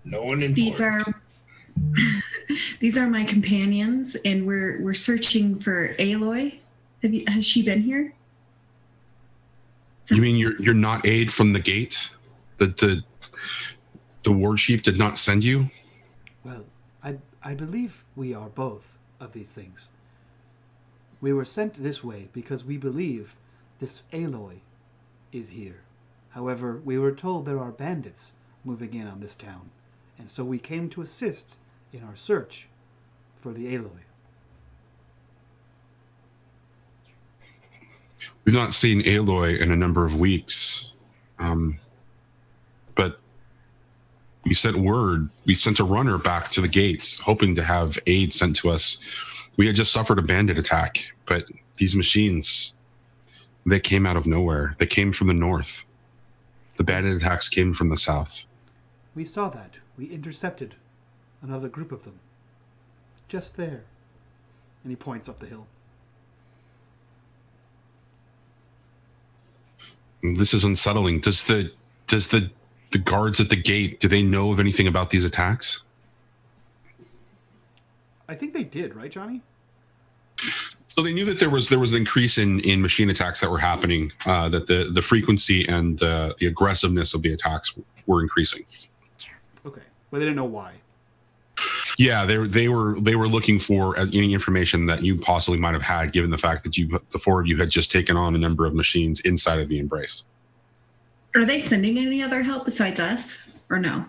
No one important. These are my companions, and we're searching for Aloy. Has she been here? You mean you're not aid from the gate? The war chief did not send you? Well, I believe we are both of these things. We were sent this way because we believe this Aloy is here. However, we were told there are bandits moving in on this town, and so we came to assist in our search for the Aloy. We've not seen Aloy in a number of weeks, but we sent word. We sent a runner back to the gates, hoping to have aid sent to us. We had just suffered a bandit attack, but these machines, they came out of nowhere. They came from the north. The bandit attacks came from the south. We saw that. We intercepted another group of them. Just there. And he points up the hill. This is unsettling. Does the guards at the gate, do they know of anything about these attacks? I think they did, right, Johnny? So they knew that there was an increase in machine attacks that were happening, that the frequency and the aggressiveness of the attacks were increasing. Okay, but they didn't know why. Yeah, they were looking for any information that you possibly might have had, given the fact that the four of you had just taken on a number of machines inside of the Embrace. Are they sending any other help besides us, or no?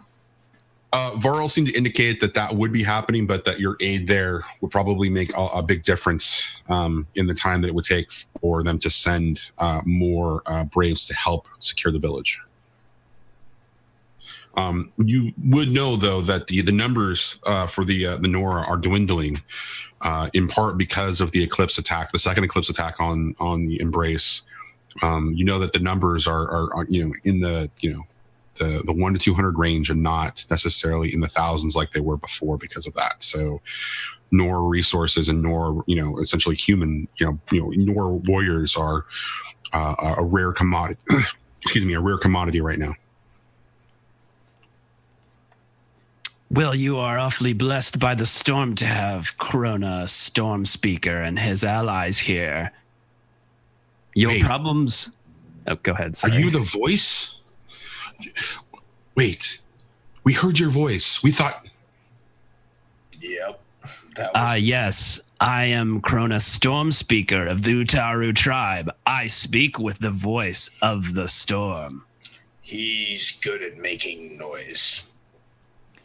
Varl seemed to indicate that would be happening, but that your aid there would probably make a big difference in the time that it would take for them to send more Braves to help secure the village. You would know, though, that the numbers for the Nora are dwindling, in part because of the Eclipse attack, the second Eclipse attack on the Embrace. You know that the numbers are in the 1 to 200 range and not necessarily in the thousands like they were before because of that. So Nora resources and Nora, essentially human, Nora warriors are a rare commodity. Excuse me, a rare commodity right now. Well, you are awfully blessed by the storm to have Krona Storm Speaker and his allies here. Your Wait. problems... Oh, go ahead, sorry. Are you the voice? Wait. We heard your voice. We thought... Yep. That was Yes. I am Krona Storm Speaker of the Utaru tribe. I speak with the voice of the storm. He's good at making noise.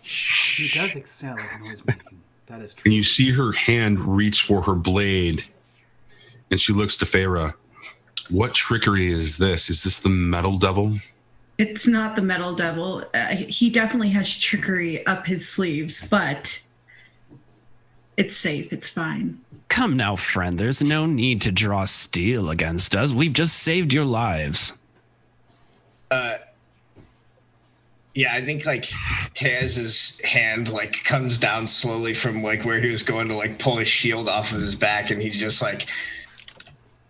He does excel at noise making. That is true. And you see her hand reach for her blade. And she looks to Feyre. What trickery is this? Is this the metal devil? It's not the metal devil. He definitely has trickery up his sleeves, but it's safe. It's fine. Come now, friend. There's no need to draw steel against us. We've just saved your lives. Yeah, I think like Taz's hand like comes down slowly from like where he was going to like pull his shield off of his back, and he's just like,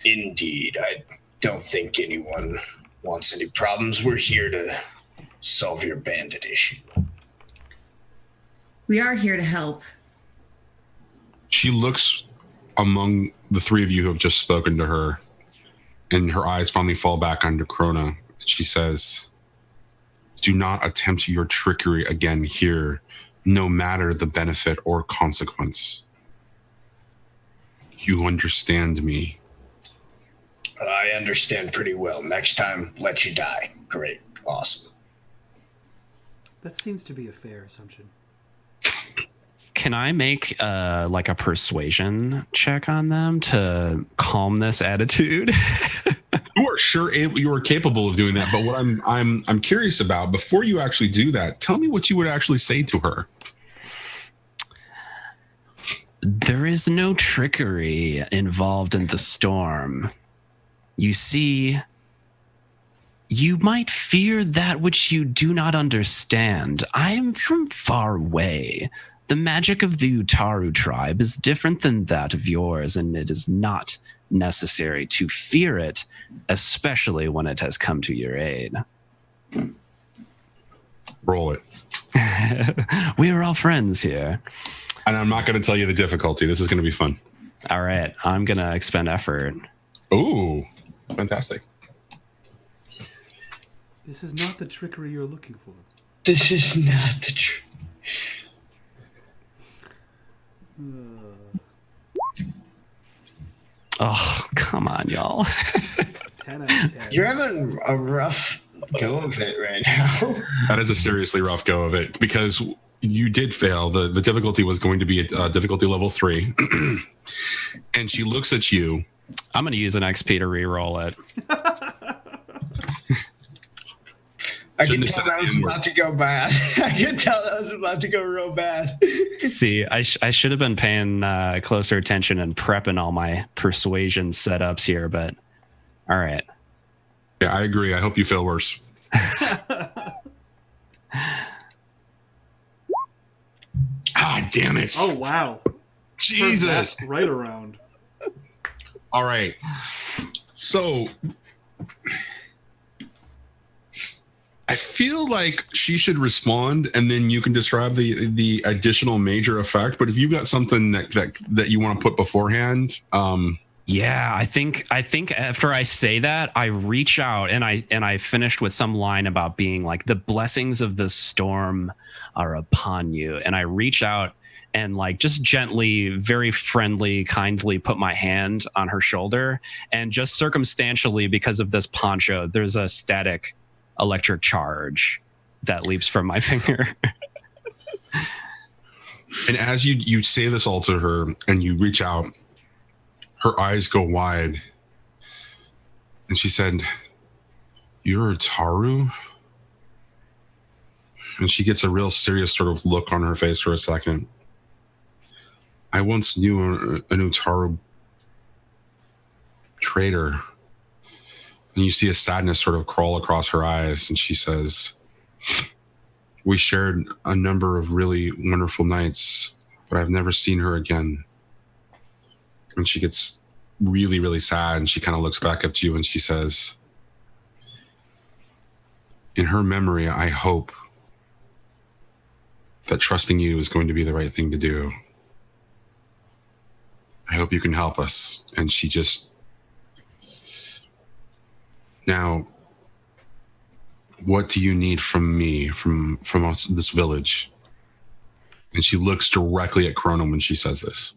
indeed, I don't think anyone wants any problems. We're here to solve your bandit issue. We are here to help. She looks among the three of you who have just spoken to her, and her eyes finally fall back onto Krona. She says, do not attempt your trickery again here, no matter the benefit or consequence. You understand me. I understand pretty well. Next time, let you die. Great. Awesome. That seems to be a fair assumption. Can I make like a persuasion check on them to calm this attitude? You are capable of doing that, but what I'm curious about, before you actually do that, tell me what you would actually say to her. There is no trickery involved in the storm. You see, you might fear that which you do not understand. I am from far away. The magic of the Utaru tribe is different than that of yours, and it is not necessary to fear it, especially when it has come to your aid. Roll it. We are all friends here. And I'm not going to tell you the difficulty. This is going to be fun. All right, I'm going to expend effort. Ooh, fantastic. This is not the trickery you're looking for. This is not the truth. Oh, come on, y'all. 10 out of 10. You're having a rough go of it right now. That is a seriously rough go of it, because you did fail. The difficulty was going to be difficulty level 3. And she looks at you. I'm going to use an XP to re-roll it. I can tell that was about to go bad. I can tell that was about to go real bad. See, I should have been paying closer attention and prepping all my persuasion setups here, but all right. Yeah, I agree. I hope you feel worse. Ah, damn it. Oh, wow. Jesus. That's right around. All right. So I feel like she should respond, and then you can describe the additional major effect. But if you've got something that you want to put beforehand, yeah, I think after I say that, I reach out and I finished with some line about being like, the blessings of the storm are upon you, and I reach out and like just gently, very friendly, kindly put my hand on her shoulder, and just circumstantially, because of this poncho, there's a static electric charge that leaps from my finger. And as you say this all to her and you reach out, her eyes go wide, and she said, "You're a Taru?" And she gets a real serious sort of look on her face for a second. I once knew an Utaru trader. And you see a sadness sort of crawl across her eyes, and she says, "We shared a number of really wonderful nights, but I've never seen her again." And she gets really, really sad, and she kind of looks back up to you and she says, "In her memory, I hope that trusting you is going to be the right thing to do. I hope you can help us. And she just... Now, what do you need from me, from us, this village? And she looks directly at Chrono when she says this.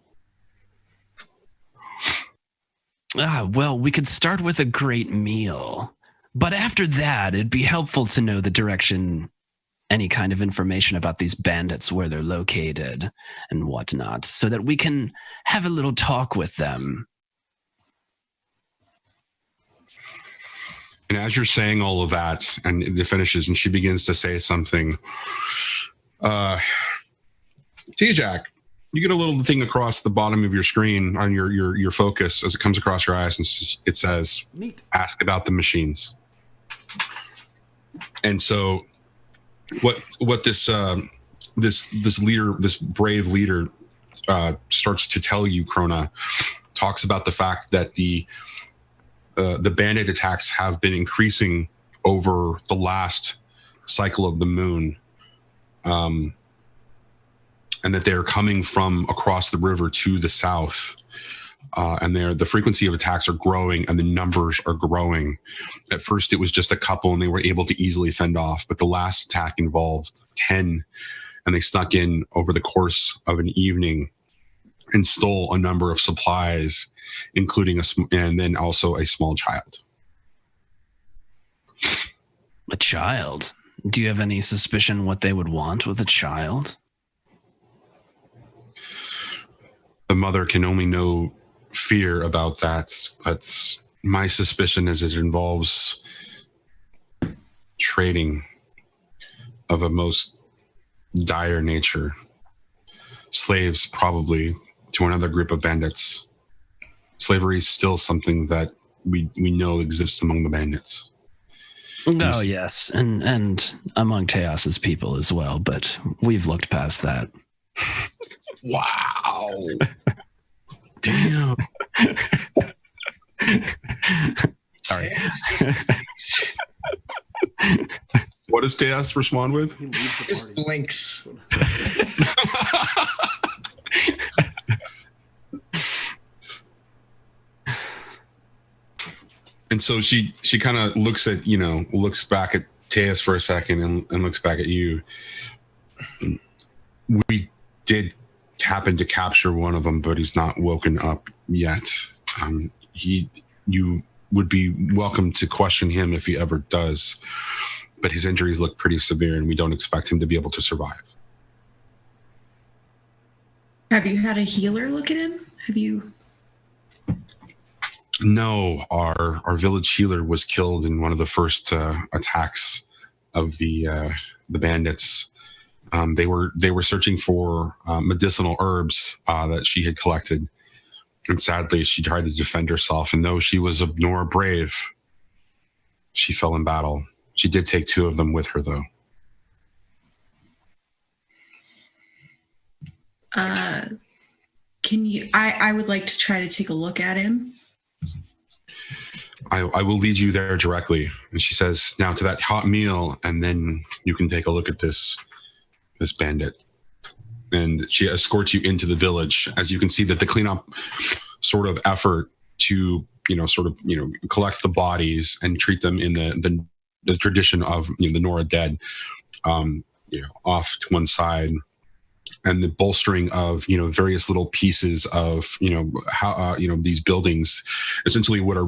Well, we could start with a great meal. But after that, it'd be helpful to know the direction, any kind of information about these bandits, where they're located and whatnot, so that we can have a little talk with them. And as you're saying all of that, and it finishes, and she begins to say something, T-Jack, you get a little thing across the bottom of your screen on your focus as it comes across your eyes, and it says, Neat. Ask about the machines. And so what this leader, this brave leader, starts to tell you, Krona, talks about the fact that the bandit attacks have been increasing over the last cycle of the moon, and that they're coming from across the river to the south, and the frequency of attacks are growing and the numbers are growing. At first it was just a couple and they were able to easily fend off, but the last attack involved 10, and they snuck in over the course of an evening and stole a number of supplies, including and then also a small child. A child? Do you have any suspicion what they would want with a child? The mother can only know fear about that, but my suspicion is it involves trading of a most dire nature. Slaves, probably, to another group of bandits. Slavery is still something that we know exists among the bandits. Oh, yes, and among Teos's people as well, but we've looked past that. Wow. Damn. Sorry. What does Teos respond with? He leaves the Just party. blinks. And so she kind of looks back at Teos for a second and looks back at you. We did happen to capture one of them, but he's not woken up yet. You would be welcome to question him if he ever does, but his injuries look pretty severe and we don't expect him to be able to survive. Have you had a healer look at him? Have you? No, our village healer was killed in one of the first attacks of the bandits. They were searching for medicinal herbs that she had collected, and sadly, she tried to defend herself. And though she was a Nora brave, she fell in battle. She did take 2 of them with her, though. Can you? I would like to try to take a look at him. I will lead you there directly. And she says, now to that hot meal, and then you can take a look at this bandit. And she escorts you into the village. As you can see that the cleanup sort of effort to, collect the bodies and treat them in the tradition of the Nora dead, off to one side. And the bolstering of various little pieces of how these buildings, essentially what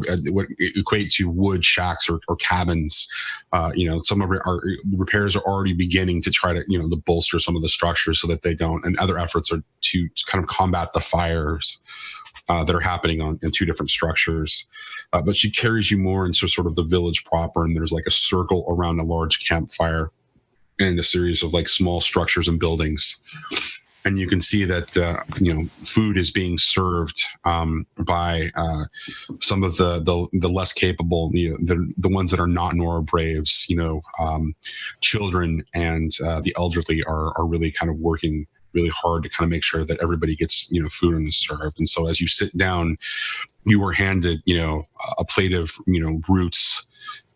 equate to wood shacks or cabins. Some of our repairs are already beginning to try to bolster some of the structures so that they don't. And other efforts are to kind of combat the fires that are happening in 2 different structures. But she carries you more into sort of the village proper, and there's like a circle around a large campfire and a series of like small structures and buildings. And you can see that, food is being served by some of the less capable, the ones that are not Nora Braves, children and the elderly are really kind of working really hard to kind of make sure that everybody gets, food and is served. And so as you sit down, you were handed, a plate of, roots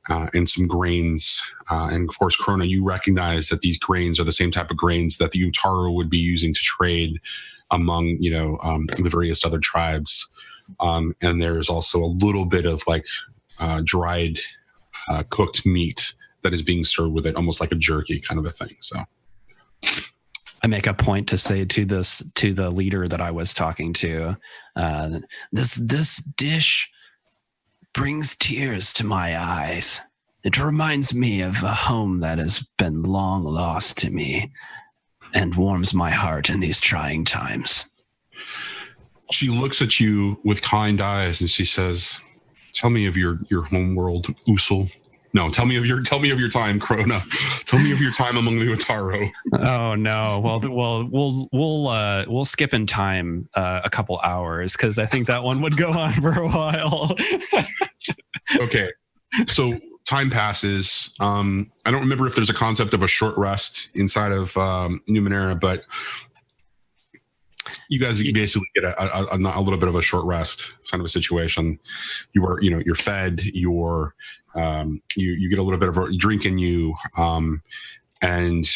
and some grains. And of course, Krona, you recognize that these grains are the same type of grains that the Utaru would be using to trade among, the various other tribes. And there's also a little bit of like dried cooked meat that is being served with it, almost like a jerky kind of a thing. So I make a point to say to the leader that I was talking to, this dish brings tears to my eyes. It reminds me of a home that has been long lost to me and warms my heart in these trying times. She looks at you with kind eyes and she says, "Tell me of your home world, Usul." No, tell me of your time, Krona. Tell me of your time among the Utaru. Oh no! Well, we'll skip in time a couple hours because I think that one would go on for a while. Okay, so time passes. I don't remember if there's a concept of a short rest inside of Numenera, but you guys basically get a little bit of a short rest kind of a situation. You're fed. You get a little bit of a drink in you, and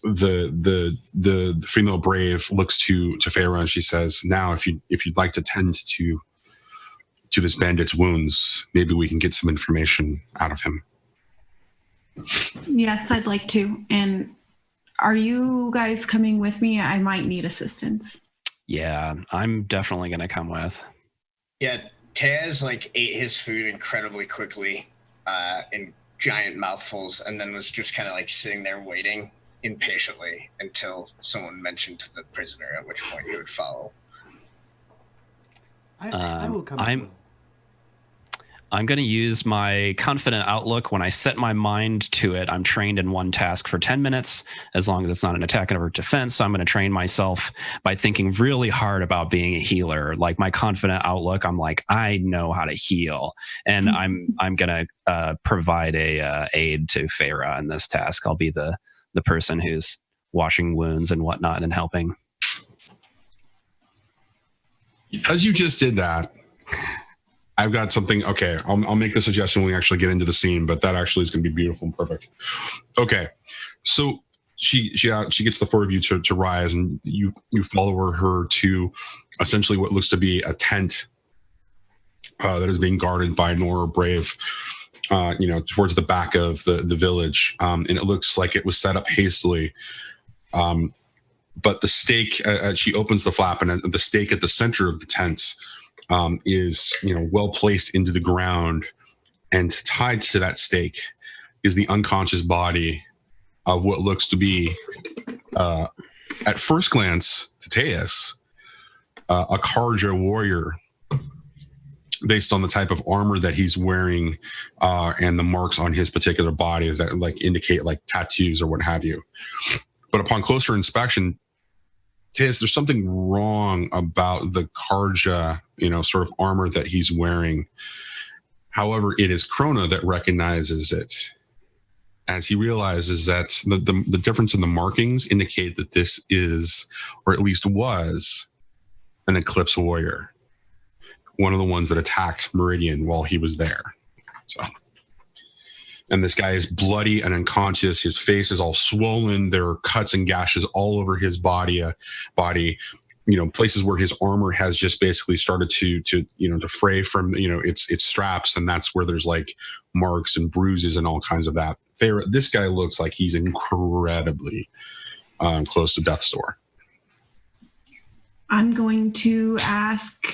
the female brave looks to Feyre and she says, "Now, if you'd like to tend to this bandit's wounds, maybe we can get some information out of him." Yes, I'd like to. And are you guys coming with me? I might need assistance. Yeah, I'm definitely going to come with. Yeah, Taz ate his food incredibly quickly in giant mouthfuls and then was just kind of sitting there waiting impatiently until someone mentioned to the prisoner, at which point he would follow. I will come as well. I'm going to use my confident outlook. When I set my mind to it, I'm trained in one task for 10 minutes, as long as it's not an attack or defense. So I'm going to train myself by thinking really hard about being a healer. Like my confident outlook, I'm like, I know how to heal. And I'm going to provide a aid to Feyre in this task. I'll be the person who's washing wounds and whatnot and helping. As you just did that, I've got something. Okay, I'll make the suggestion when we actually get into the scene, but that actually is going to be beautiful and perfect. Okay, so she gets the four of you to rise, and you follow her to essentially what looks to be a tent that is being guarded by Nora Brave. Towards the back of the village, and it looks like it was set up hastily. But the stake, she opens the flap, and the stake at the center of the tent is well placed into the ground, and tied to that stake is the unconscious body of what looks to be, at first glance to Tues, a Karja warrior, based on the type of armor that he's wearing and the marks on his particular body that indicate tattoos or what have you. But upon closer inspection, Tues, there's something wrong about the Karja, sort of armor that he's wearing. However, it is Krona that recognizes it, as he realizes that the difference in the markings indicate that this is, or at least was, an Eclipse warrior. One of the ones that attacked Meridian while he was there. And this guy is bloody and unconscious. His face is all swollen. There are cuts and gashes all over his body, places where his armor has just basically started to fray from, its straps. And that's where there's marks and bruises and all kinds of that. This guy looks like he's incredibly close to death's door. I'm going to ask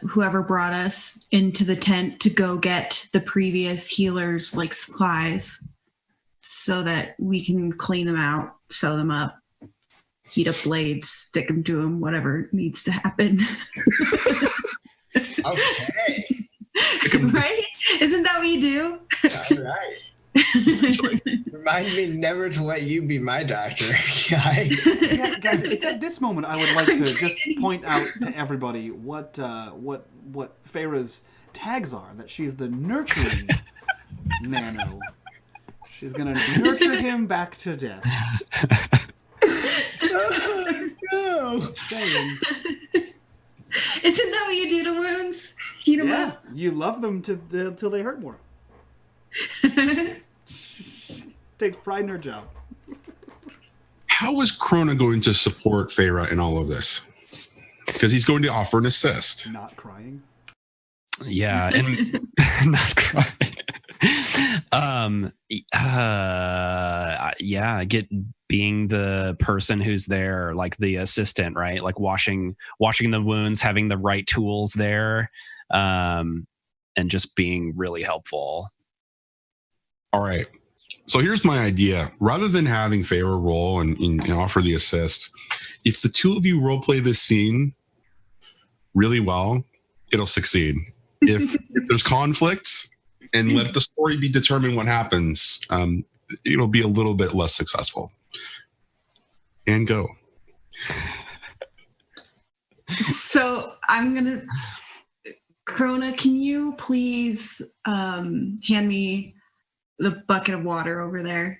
whoever brought us into the tent to go get the previous healers' supplies so that we can clean them out, sew them up, heat up blades, stick them to them, whatever needs to happen. Okay. Right? Isn't that what you do? All right. Remind me never to let you be my doctor. Yeah, guys, it's at this moment I would like to just point out to everybody what Feyre's tags are. That she's the nurturing nano. She's gonna nurture him back to death. No. Saying. Isn't that what you do to wounds? Heat them up. You love them till they hurt more. Takes pride in her job. How is Krona going to support Feyre in all of this? Because he's going to offer an assist. Not crying. Yeah, and not crying. Being the person who's there, like the assistant, right? Like washing the wounds, having the right tools there, and just being really helpful. All right. So here's my idea. Rather than having Feyre roll and offer the assist, if the two of you role play this scene really well, it'll succeed. If there's conflicts, and let the story be determined what happens, it'll be a little bit less successful. And go. So I'm gonna, Krona, can you please hand me the bucket of water over there?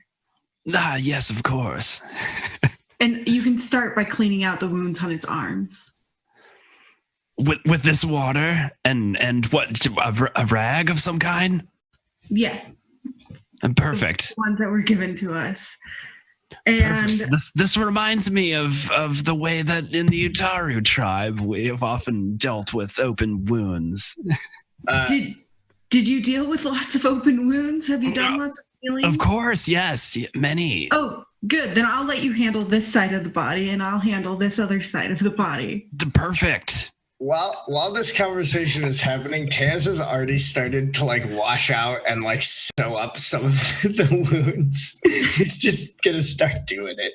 Yes, of course. And you can start by cleaning out the wounds on its arms. With this water and what, a rag of some kind? Yeah. And perfect. The ones that were given to us. And perfect. This reminds me of the way that in the Utaru tribe we have often dealt with open wounds. Did you deal with lots of open wounds? Have you done lots of healing? Of course, yes, many. Oh, good. Then I'll let you handle this side of the body, and I'll handle this other side of the body. Perfect. While this conversation is happening, Taz has already started to like wash out and like sew up some of the wounds. He's just gonna start doing it.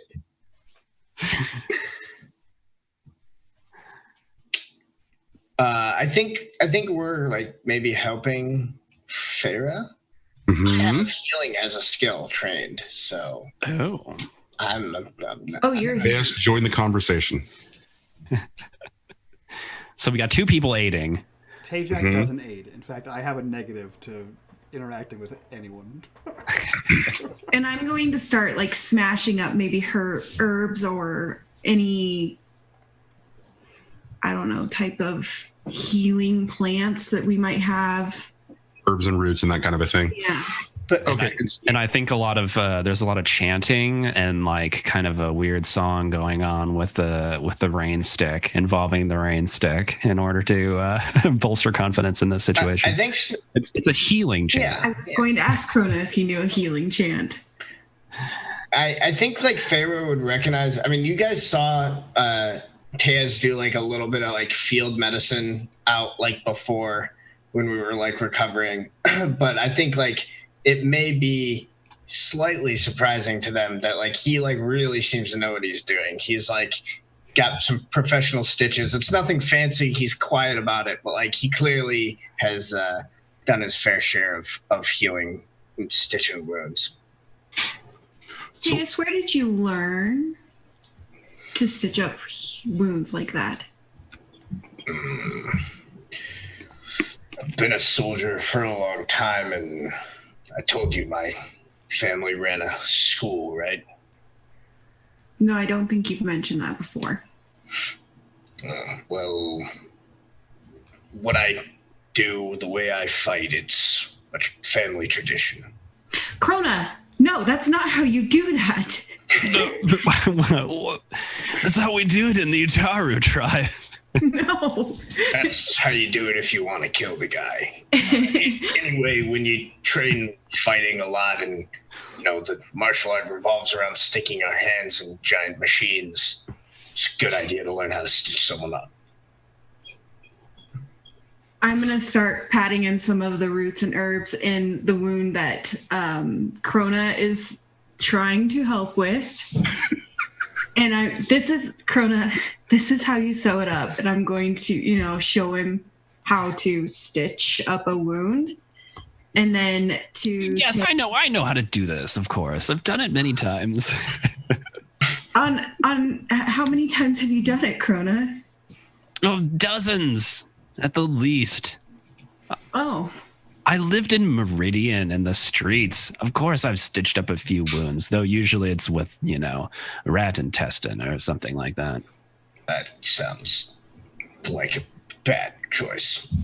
I think we're like maybe helping Feyre. Mm-hmm. I have healing as a skill trained, so I'm you're Yes, join the conversation. So we got two people aiding. Tajak doesn't aid. In fact, I have a negative to interacting with anyone. And I'm going to start like smashing up maybe her herbs or any, I don't know, type of healing plants that we might have. Herbs and roots and that kind of a thing. Yeah. But Okay. And I think there's a lot of chanting and like kind of a weird song going on with the rain stick, involving the rain stick in order to bolster confidence in this situation. I think it's a healing chant. Yeah. I was going to ask Krona if he knew a healing chant. I think like Feyre would recognize. I mean, you guys saw Taz do like a little bit of like field medicine out like before when we were like recovering, but I think like it may be slightly surprising to them that like he like really seems to know what he's doing. He's like got some professional stitches. It's nothing fancy. He's quiet about it, but like he clearly has done his fair share of healing and stitching wounds. Sis, where did you learn to stitch up wounds like that? I've been a soldier for a long time, and I told you my family ran a school, right? No, I don't think you've mentioned that before. Well, what I do, the way I fight, it's a family tradition. Krona, no, that's not how you do that. That's how we do it in the Utaru tribe. No. That's how you do it if you want to kill the guy. Anyway, when you train fighting a lot and, you know, the martial art revolves around sticking our hands in giant machines, it's a good idea to learn how to stitch someone up. I'm going to start patting in some of the roots and herbs in the wound that Krona is trying to help with. And this is Krona, this is how you sew it up. And I'm going to, show him how to stitch up a wound. And then Yes, I know how to do this, of course. I've done it many times. on how many times have you done it, Krona? Oh, dozens at the least. Oh. I lived in Meridian in the streets. Of course, I've stitched up a few wounds, though usually it's with, rat intestine or something like that. That sounds like a bad choice.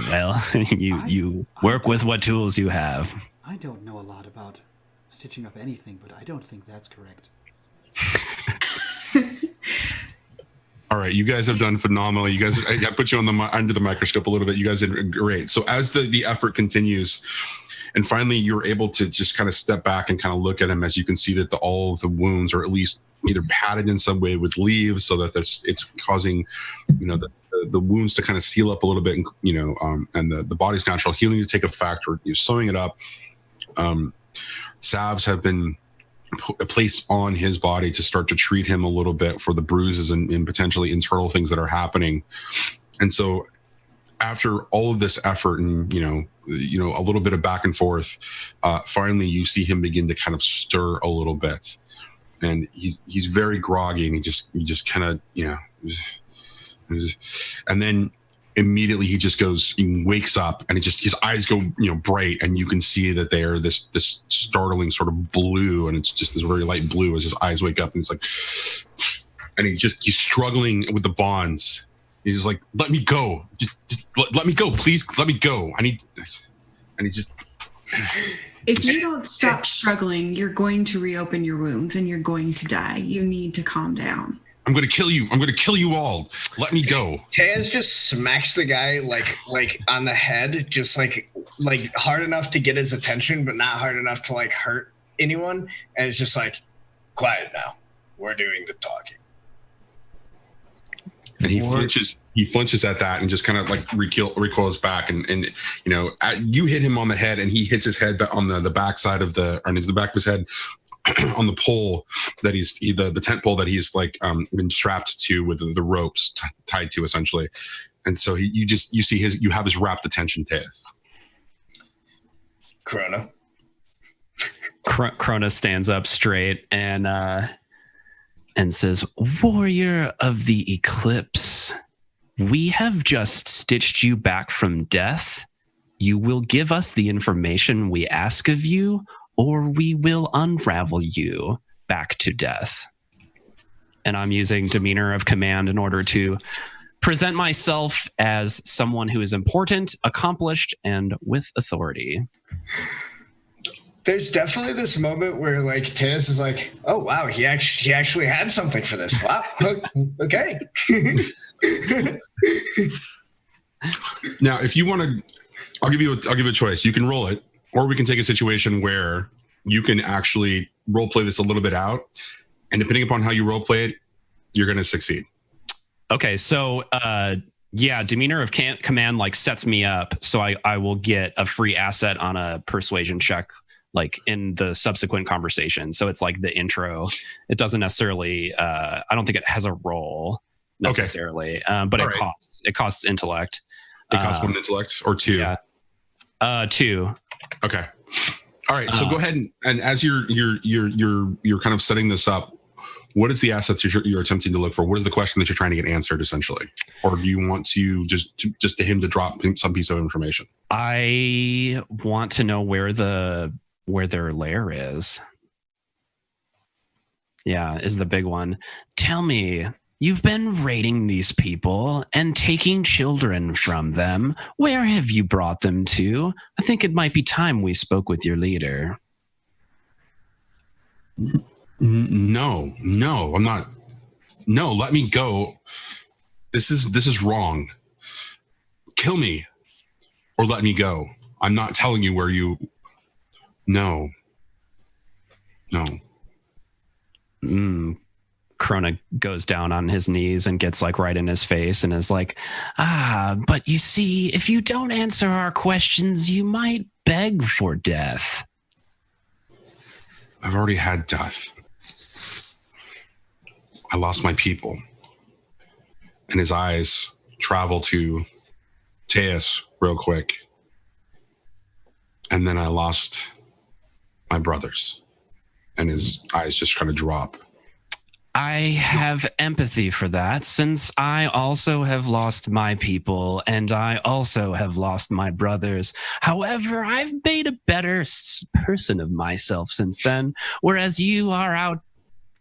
Well, you work with what tools you have. I don't know a lot about stitching up anything, but I don't think that's correct. All right, you guys have done phenomenal. You guys, I put you on under the microscope a little bit. You guys did great. So as the effort continues, and finally you're able to just kind of step back and kind of look at him, as you can see that all of the wounds are at least either padded in some way with leaves, so that it's causing, the wounds to kind of seal up a little bit, and and the body's natural healing to take effect, or you're sewing it up. Salves have been placed on his body to start to treat him a little bit for the bruises and potentially internal things that are happening. And so after all of this effort and a little bit of back and forth, finally you see him begin to kind of stir a little bit, and he's very groggy, and he just kind of and then immediately he wakes up, and his eyes go bright, and you can see that they are this startling sort of blue, and it's just this very light blue as his eyes wake up, and it's like, and he's struggling with the bonds. He's like, let me go, just let me go, please, let me go. And he's just. If you don't stop struggling, you're going to reopen your wounds and you're going to die. You need to calm down. I'm going to kill you. I'm going to kill you all. Let me go. Taz just smacks the guy like on the head, just like hard enough to get his attention, but not hard enough to like hurt anyone. And it's just like, quiet now. We're doing the talking. And he flinches at that and just kind of like recoils back, and you hit him on the head, and he hits his head on the back side of the back of his head on the pole that the tent pole that he's like been strapped to with the ropes tied to, essentially. And so you have his rapt attention, Teus. Krona stands up straight and says, "Warrior of the Eclipse, we have just stitched you back from death. You will give us the information we ask of you, or we will unravel you back to death." And I'm using demeanor of command in order to present myself as someone who is important, accomplished, and with authority. There's definitely this moment where like Teus is like, "Oh wow, he actually had something for this. Wow, okay." Now, if you want to, I'll give you a choice. You can roll it, or we can take a situation where you can actually role play this a little bit out, and depending upon how you role play it, you're going to succeed. Okay, so demeanor of command like sets me up, so I will get a free asset on a persuasion check, like in the subsequent conversation. So it's like the intro. It doesn't necessarily. I don't think it has a role necessarily, but All it right. costs intellect. It costs one intellect or two. Yeah, 2. Okay. All right. So go ahead and as you're kind of setting this up, what is the assets you're attempting to look for? What is the question that you're trying to get answered, essentially? Or do you want to just to him to drop some piece of information? I want to know where their lair is. Yeah, is the big one. Tell me, you've been raiding these people and taking children from them. Where have you brought them to? I think it might be time we spoke with your leader. No, I'm not. No, let me go. This is wrong. Kill me or let me go. I'm not telling you where you. No. Krona goes down on his knees and gets like right in his face and is like, but you see, if you don't answer our questions, you might beg for death. I've already had death. I lost my people. And his eyes travel to Teus real quick. And then I lost my brothers. And his eyes just kind of drop. I have empathy for that, since I also have lost my people and I also have lost my brothers. However, I've made a better person of myself since then, whereas you are out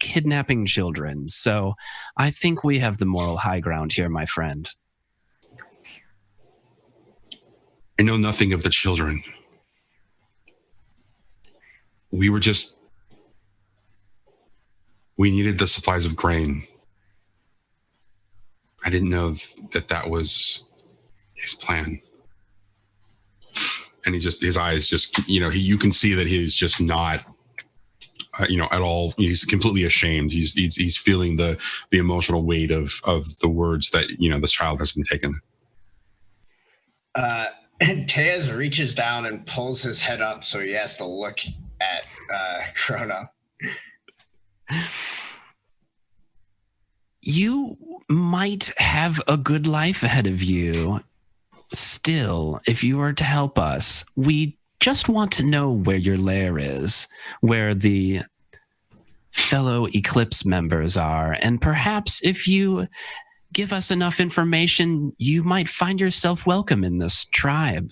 kidnapping children. So I think we have the moral high ground here, my friend. I know nothing of the children. We needed the supplies of grain. I didn't know that was his plan. And his eyes just, you can see that he's just not, at all. He's completely ashamed. He's feeling the emotional weight of the words that, this child has been taken. And Tues reaches down and pulls his head up so he has to look at Krona. You might have a good life ahead of you. Still, if you were to help us, we just want to know where your lair is, where the fellow Eclipse members are, and perhaps if you give us enough information, you might find yourself welcome in this tribe.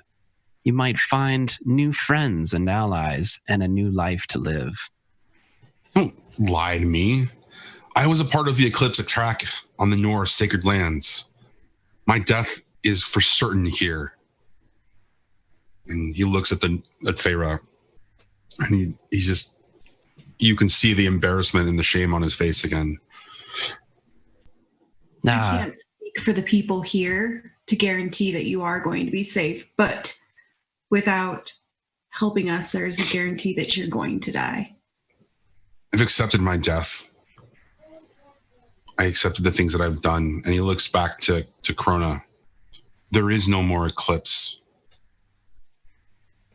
You might find new friends and allies and a new life to live. Don't lie to me. I was a part of the Eclipse attack on the Norse sacred lands. My death is for certain here. And he looks at Feyre, and he's just, you can see the embarrassment and the shame on his face again. I can't speak for the people here to guarantee that you are going to be safe, but without helping us, there's a guarantee that you're going to die. I've accepted my death. I accepted the things that I've done. And he looks back to Krona. There is no more eclipse.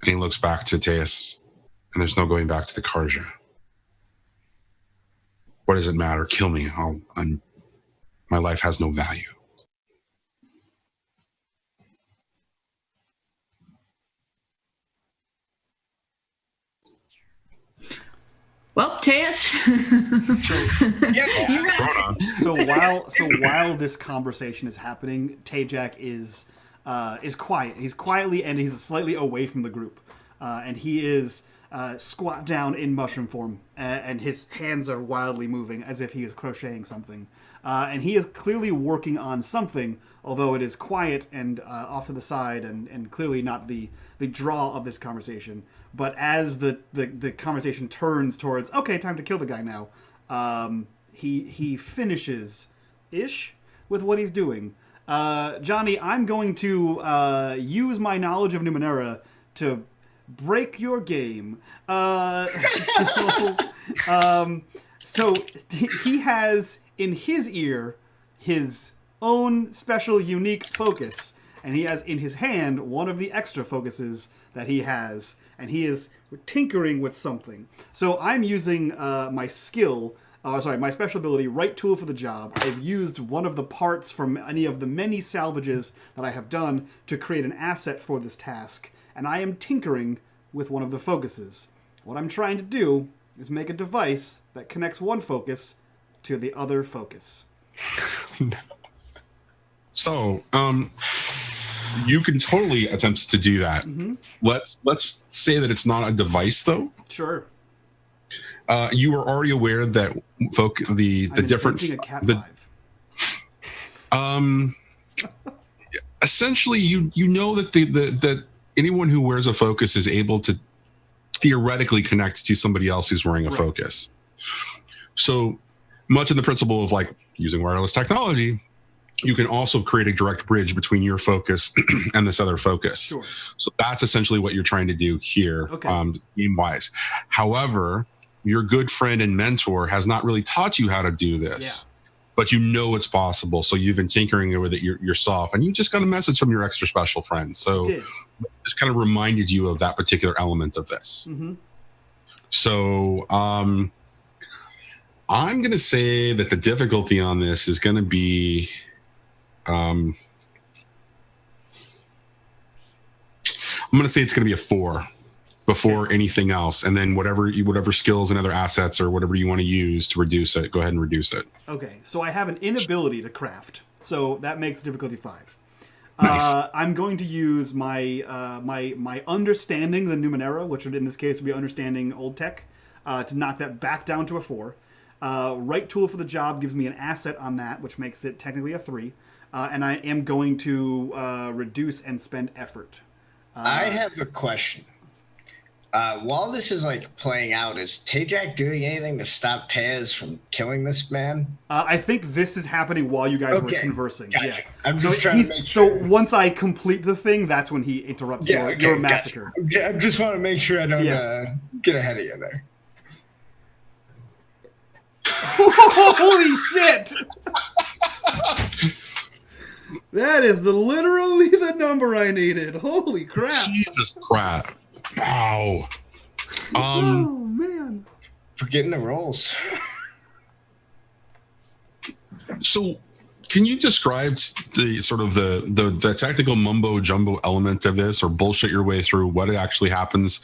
And he looks back to Tues. And there's no going back to the Karja. What does it matter? Kill me. My life has no value. Well, Tues. So while this conversation is happening, Tajak is quiet. He's quietly and he's slightly away from the group, and he is squat down in mushroom form, and his hands are wildly moving as if he is crocheting something, and he is clearly working on something. Although it is quiet and off to the side, and clearly not the draw of this conversation. But as the conversation turns towards, okay, time to kill the guy now, he finishes ish with what he's doing. Johnny, I'm going to use my knowledge of Numenera to break your game. So he has in his ear his own special unique focus, and he has in his hand one of the extra focuses that he has, and he is tinkering with something. So I'm using my special ability, right tool for the job. I've used one of the parts from any of the many salvages that I have done to create an asset for this task, and I am tinkering with one of the focuses. What I'm trying to do is make a device that connects one focus to the other focus. So, you can totally attempt to do that. Mm-hmm. Let's say that it's not a device, though. Sure. You are already aware that the different essentially you know that that anyone who wears a focus is able to theoretically connect to somebody else who's wearing a focus. So much in the principle of like using wireless technology, you can also create a direct bridge between your focus and this other focus. Sure. So that's essentially what you're trying to do here, game-wise. However, your good friend and mentor has not really taught you how to do this, but you know it's possible. So you've been tinkering with it yourself, and you just got a message from your extra special friend. So just kind of reminded you of that particular element of this. Mm-hmm. So I'm going to say that the difficulty on this is going to be... I'm going to say it's going to be a 4 before anything else. And then whatever skills and other assets or whatever you want to use to reduce it, go ahead and reduce it. Okay. So I have an inability to craft. So that makes difficulty 5. Nice. I'm going to use my my understanding the Numenera, which would in this case would be understanding old tech, to knock that back down to a 4. Right tool for the job gives me an asset on that, which makes it technically a 3. And I am going to reduce and spend effort. I have a question. While this is like playing out, is Tajak doing anything to stop Taz from killing this man? I think this is happening while you guys were conversing. Gotcha. Yeah. I'm just trying to make sure. So once I complete the thing, that's when he interrupts your massacre. Gotcha. I just want to make sure I don't get ahead of you there. Holy shit! That is literally the number I needed. Holy crap! Jesus crap! Wow. Oh man! Forgetting the rolls. So, can you describe the sort of the technical mumbo jumbo element of this, or bullshit your way through what actually happens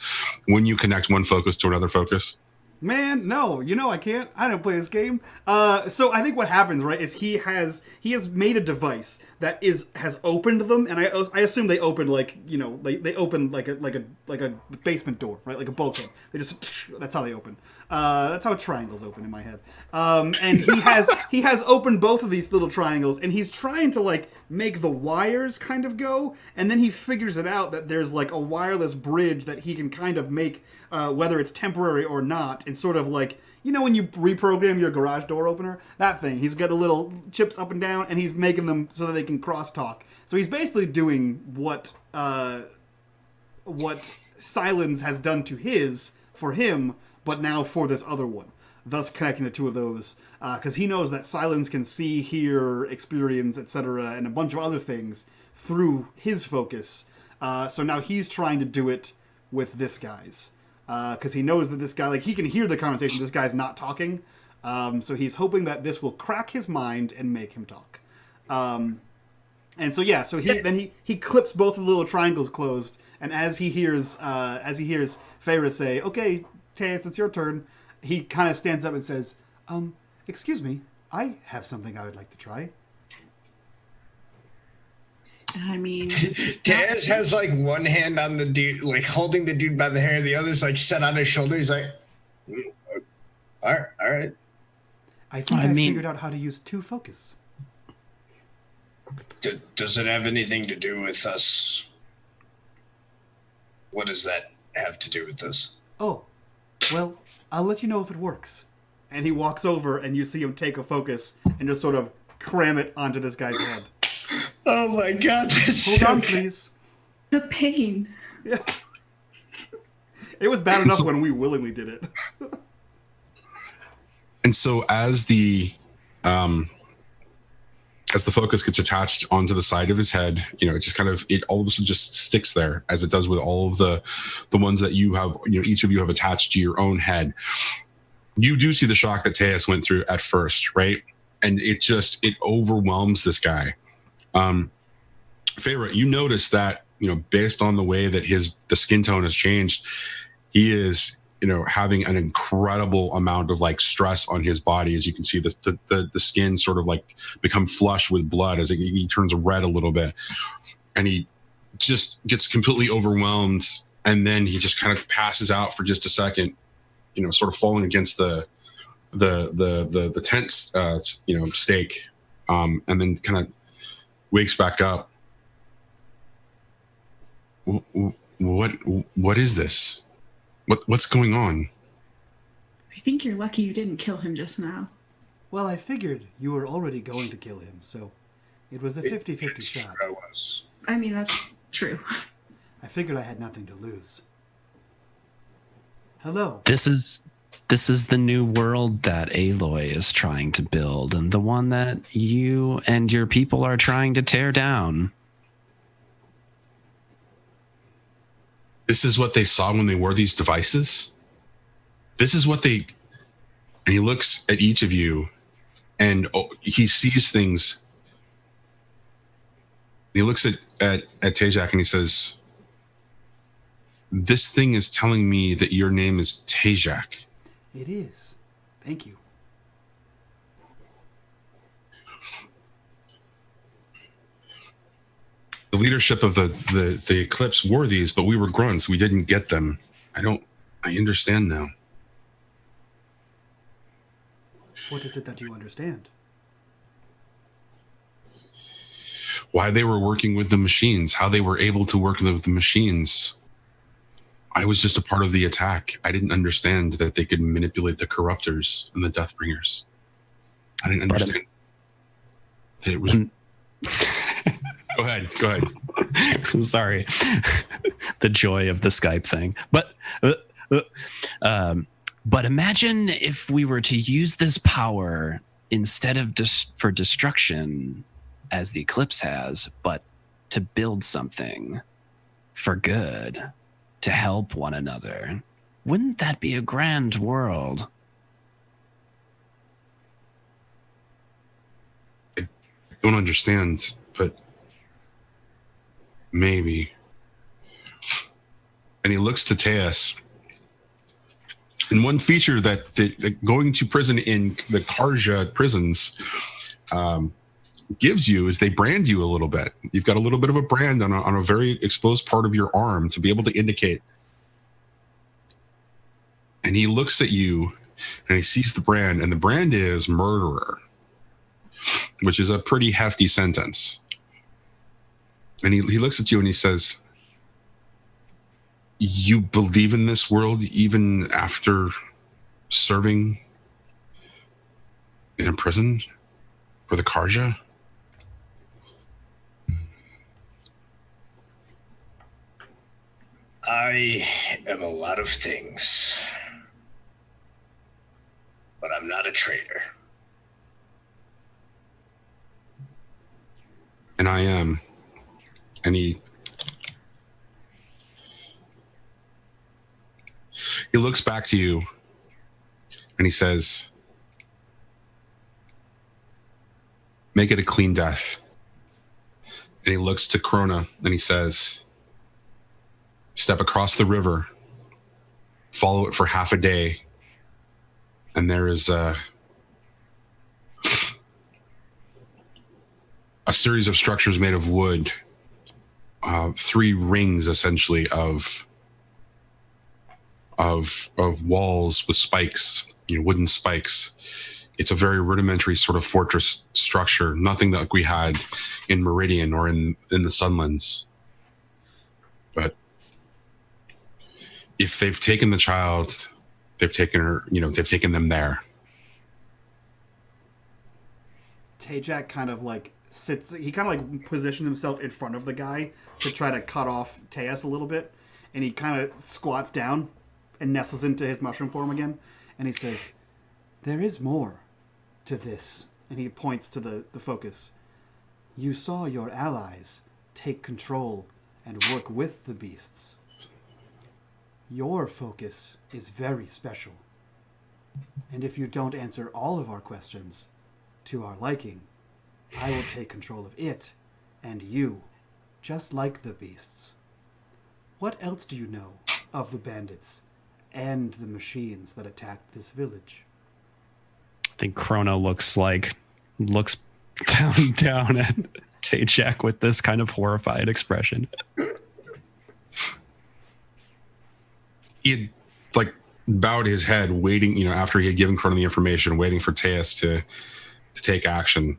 when you connect one focus to another focus? Man, no, I can't. I don't play this game. So I think what happens, right, is he has made a device that has opened them, and I assume they opened they open like a basement door, right, like a bulkhead. They just that's how they open. That's how triangles open in my head. And he has opened both of these little triangles, and he's trying to make the wires kind of go, and then he figures it out that there's a wireless bridge that he can kind of make. Whether it's temporary or not, and sort of when you reprogram your garage door opener, that thing. He's got a little chips up and down, and he's making them so that they can crosstalk. So he's basically doing what Silence has done to for him, but now for this other one. Thus connecting the two of those, because he knows that Silence can see, hear, experience, etc., and a bunch of other things through his focus. So now he's trying to do it with this guy's. Because he knows that this guy, he can hear the conversation. This guy's not talking, so he's hoping that this will crack his mind and make him talk. And so he clips both of the little triangles closed, and as he hears Feyre say, "Okay, Taeus, it's your turn," he kind of stands up and says, "Excuse me, I have something I would like to try." I mean, Taz has one hand on the dude, holding the dude by the hair, the other's set on his shoulder. He's like, all right. I think I figured out how to use 2 focus. Does it have anything to do with us? What does that have to do with this? Oh, well, I'll let you know if it works. And he walks over, and you see him take a focus and just sort of cram it onto this guy's head. Oh my God! Hold on, please. The pain. Yeah. It was bad enough when we willingly did it. And so as the focus gets attached onto the side of his head, it just it all of a sudden just sticks there, as it does with all of the ones that you have, each of you have attached to your own head. You do see the shock that Taeus went through at first, right? And it overwhelms this guy. Feyre, you notice that, based on the way that the skin tone has changed, he is, having an incredible amount of stress on his body. As you can see, the skin sort of become flush with blood as he turns red a little bit, and he just gets completely overwhelmed, and then he just kind of passes out for just a second, sort of falling against the tent, stake, and then kind of wakes back up. What is this? What's going on? I think you're lucky you didn't kill him just now. Well, I figured you were already going to kill him, so it was a 50-50 shot. I mean, that's true. I figured I had nothing to lose. Hello. This is the new world that Aloy is trying to build, and the one that you and your people are trying to tear down. This is what they saw when they wore these devices? This is what they... And he looks at each of you, and he sees things. He looks at Tajak, and he says, "This thing is telling me that your name is Tajak." It is. Thank you. The leadership of the Eclipse wore these, but we were grunts. We didn't get them. I understand now. What is it that you understand? Why they were working with the machines, how they were able to work with the machines. I was just a part of the attack. I didn't understand that they could manipulate the corruptors and the Deathbringers. I didn't understand. It was. Go ahead. Sorry. The joy of the Skype thing. But imagine if we were to use this power instead of for destruction, as the Eclipse has, but to build something for good, to help one another. Wouldn't that be a grand world? I don't understand, but maybe. And he looks to Tues. And one feature that going to prison in the Karja prisons gives you is they brand you a little bit. You've got a little bit of a brand on a very exposed part of your arm to be able to indicate. And he looks at you and he sees the brand, and the brand is murderer, which is a pretty hefty sentence. And he looks at you and he says, you believe in this world even after serving in a prison for the Karja? I am a lot of things, but I'm not a traitor. And I am. And he looks back to you and he says, make it a clean death. And he looks to Krona and he says, step across the river, follow it for half a day, and there is a series of structures made of wood, 3 rings essentially of walls with spikes, wooden spikes. It's a very rudimentary sort of fortress structure, nothing that we had in Meridian or in the Sunlands. But if they've taken the child, they've taken her, they've taken them there. Tajak kind of like sits, he kind of like positions himself in front of the guy to try to cut off Tues a little bit. And he kind of squats down and nestles into his mushroom form again. And he says, there is more to this. And he points to the focus. You saw your allies take control and work with the beasts. Your focus is very special. And if you don't answer all of our questions to our liking, I will take control of it and you, just like the beasts. What else do you know of the bandits and the machines that attacked this village? I think Krona looks down at Tajak with this kind of horrified expression. He had bowed his head, waiting, after he had given Krona the information, waiting for Tues to take action.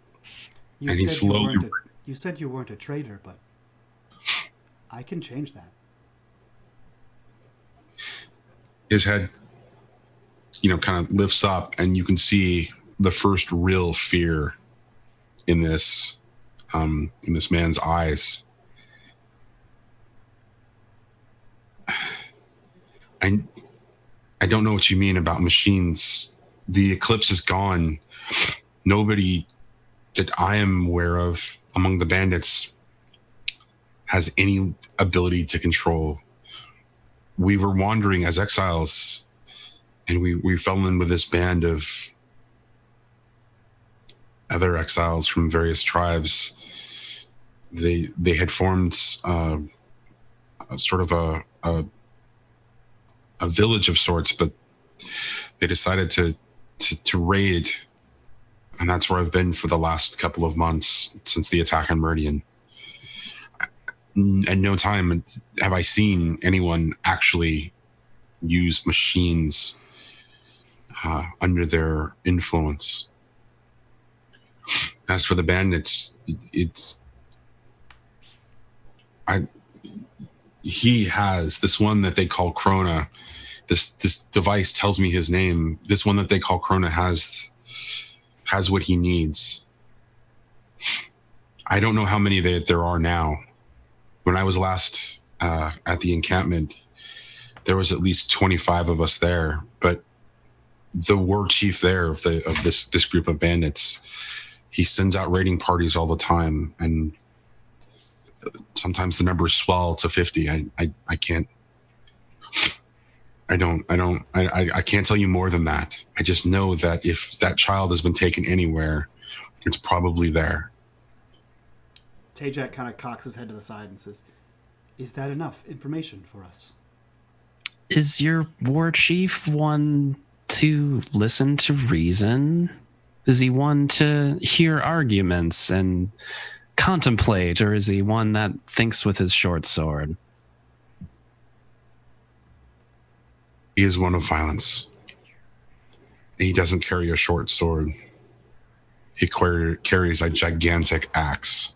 You and he slowly... You said you weren't a traitor, but I can change that. His head, kind of lifts up, and you can see the first real fear in this man's eyes. I don't know what you mean about machines. The Eclipse is gone. Nobody that I am aware of among the bandits has any ability to control. We were wandering as exiles, and we fell in with this band of other exiles from various tribes. They had formed a sort of a village of sorts, but they decided to raid, and that's where I've been for the last couple of months since the attack on Meridian. At no time have I seen anyone actually use machines under their influence. As for the bandits, he has this one that they call Krona. This device tells me his name. This one that they call Krona has what he needs. I don't know how many there are now. When I was last at the encampment, there was at least 25 of us there. But the war chief there of this group of bandits, he sends out raiding parties all the time, and sometimes the numbers swell to 50. I can't. I can't tell you more than that. I just know that if that child has been taken anywhere, it's probably there. Tajak kind of cocks his head to the side and says, "Is that enough information for us?" Is your war chief one to listen to reason? Is he one to hear arguments and contemplate, or is he one that thinks with his short sword? He is one of violence. He doesn't carry a short sword. He carries a gigantic axe.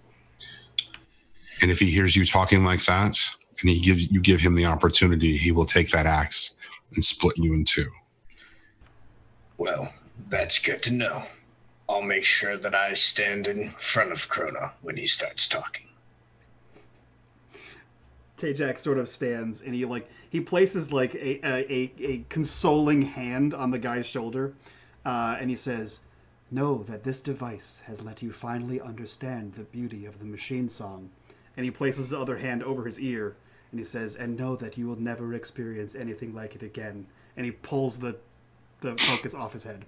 And if he hears you talking like that, and you give him the opportunity, he will take that axe and split you in two. Well, that's good to know. I'll make sure that I stand in front of Krona when he starts talking. Tajak sort of stands and he places like a consoling hand on the guy's shoulder, and he says, "Know that this device has let you finally understand the beauty of the machine song." And he places his other hand over his ear and he says, "And know that you will never experience anything like it again." And he pulls the focus off his head.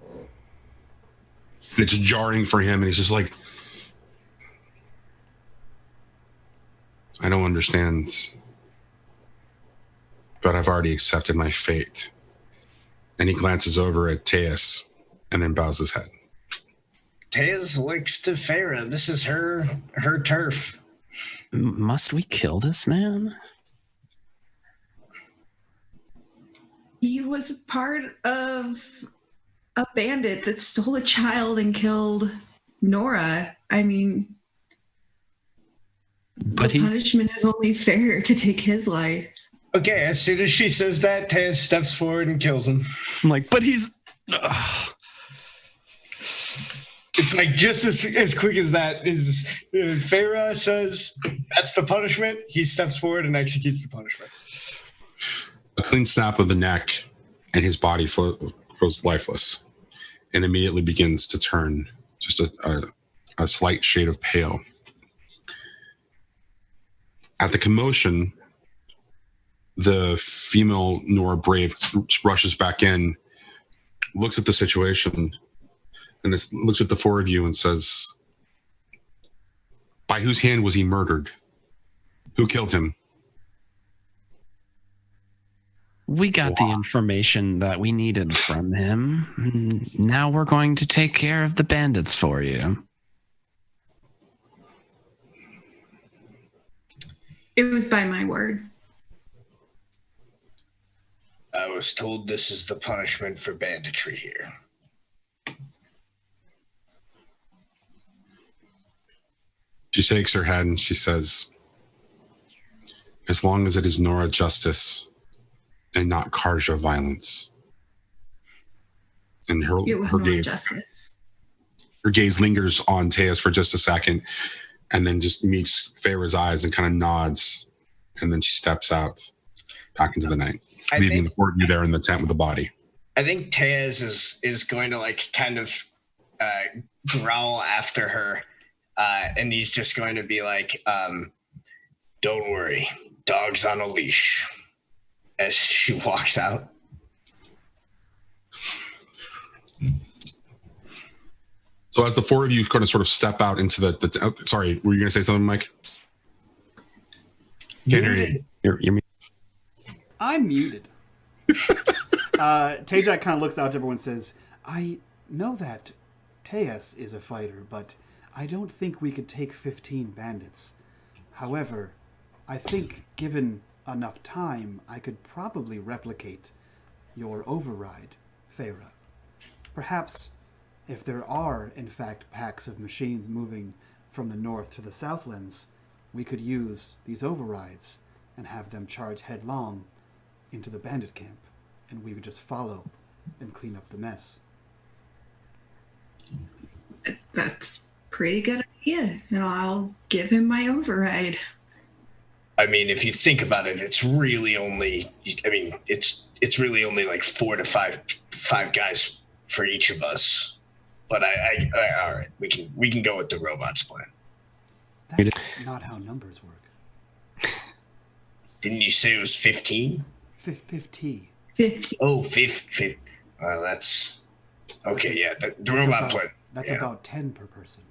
It's jarring for him, and he's just like, I don't understand, but I've already accepted my fate. And he glances over at Tues and then bows his head. Tues looks to Farah. This is her turf. Must we kill this man? He was part of a bandit that stole a child and killed Nora. I mean, But the punishment is only fair to take his life. Okay, as soon as she says that, Tues steps forward and kills him. I'm like, but he's... It's like just as quick as that is. Farah says that's the punishment. He steps forward and executes the punishment. A clean snap of the neck, and his body goes lifeless, and immediately begins to turn just a slight shade of pale. At the commotion, the female Nora Brave rushes back in, looks at the situation, and looks at the four of you and says, "By whose hand was he murdered? Who killed him?" We got the information that we needed from him. Now we're going to take care of the bandits for you. It was by my word. I was told this is the punishment for banditry here. She shakes her head and she says, "As long as it is Nora justice and not Karja violence." And It was Nora justice. Her gaze lingers on Tues for just a second, and then just meets Farah's eyes and kind of nods, and then she steps out back into the night, leaving the four of you there in the tent with the body. I think Tues is going to like kind of growl after her, and he's just going to be like, "Don't worry, dog's on a leash," as she walks out. So as the four of you kind of sort of step out into the sorry, were you going to say something, Mike? Can't hear you. You're I'm muted. Tajak kind of looks out to everyone and says, "I know that Tues is a fighter, but I don't think we could take 15 bandits. However, I think given enough time, I could probably replicate your override, Farah." Perhaps if there are, in fact, packs of machines moving from the north to the southlands, we could use these overrides and have them charge headlong into the bandit camp, and we would just follow and clean up the mess. That's pretty good idea, and I'll give him my override. I mean, if you think about it, it's really only, it's really only like 4 to 5 guys for each of us. But I all right, we can go with the robots plan. That's not how numbers work. Didn't you say it was 15? 50. 50. Oh, 50. Well, that's okay. Yeah, the robot plan. That's about 10 per person.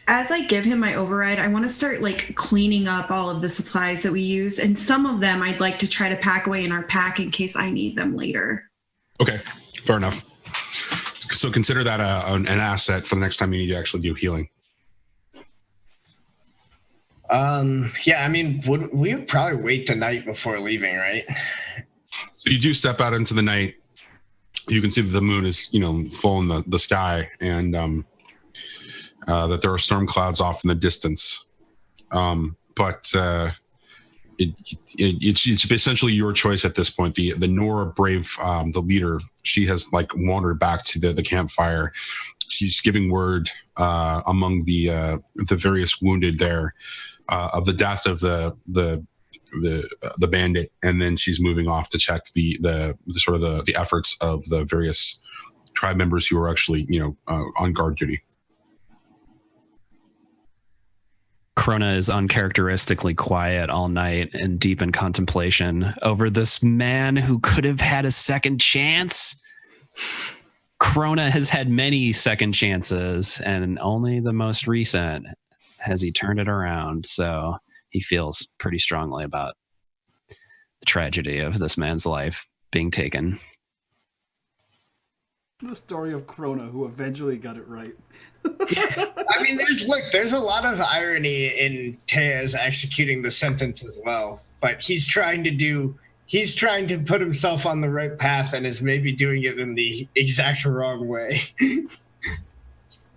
As I give him my override, I want to start cleaning up all of the supplies that we used, and some of them I'd like to try to pack away in our pack in case I need them later. Okay, fair enough. So consider that an asset for the next time you need to actually do healing. Yeah, I mean, we would probably wait the night before leaving, right? So you do step out into the night. You can see that the moon is, full in the sky, and that there are storm clouds off in the distance. But it's essentially your choice at this point. The Nora Brave, the leader, she has wandered back to the campfire. She's giving word among the various wounded there of the death of the bandit, and then she's moving off to check the efforts of the various tribe members who are actually on guard duty. Krona is uncharacteristically quiet all night and deep in contemplation over this man who could have had a second chance. Krona has had many second chances, and only the most recent has he turned it around. So he feels pretty strongly about the tragedy of this man's life being taken. The story of Krona, who eventually got it right. I mean, there's a lot of irony in Tues executing the sentence as well, but he's trying to put himself on the right path and is maybe doing it in the exact wrong way.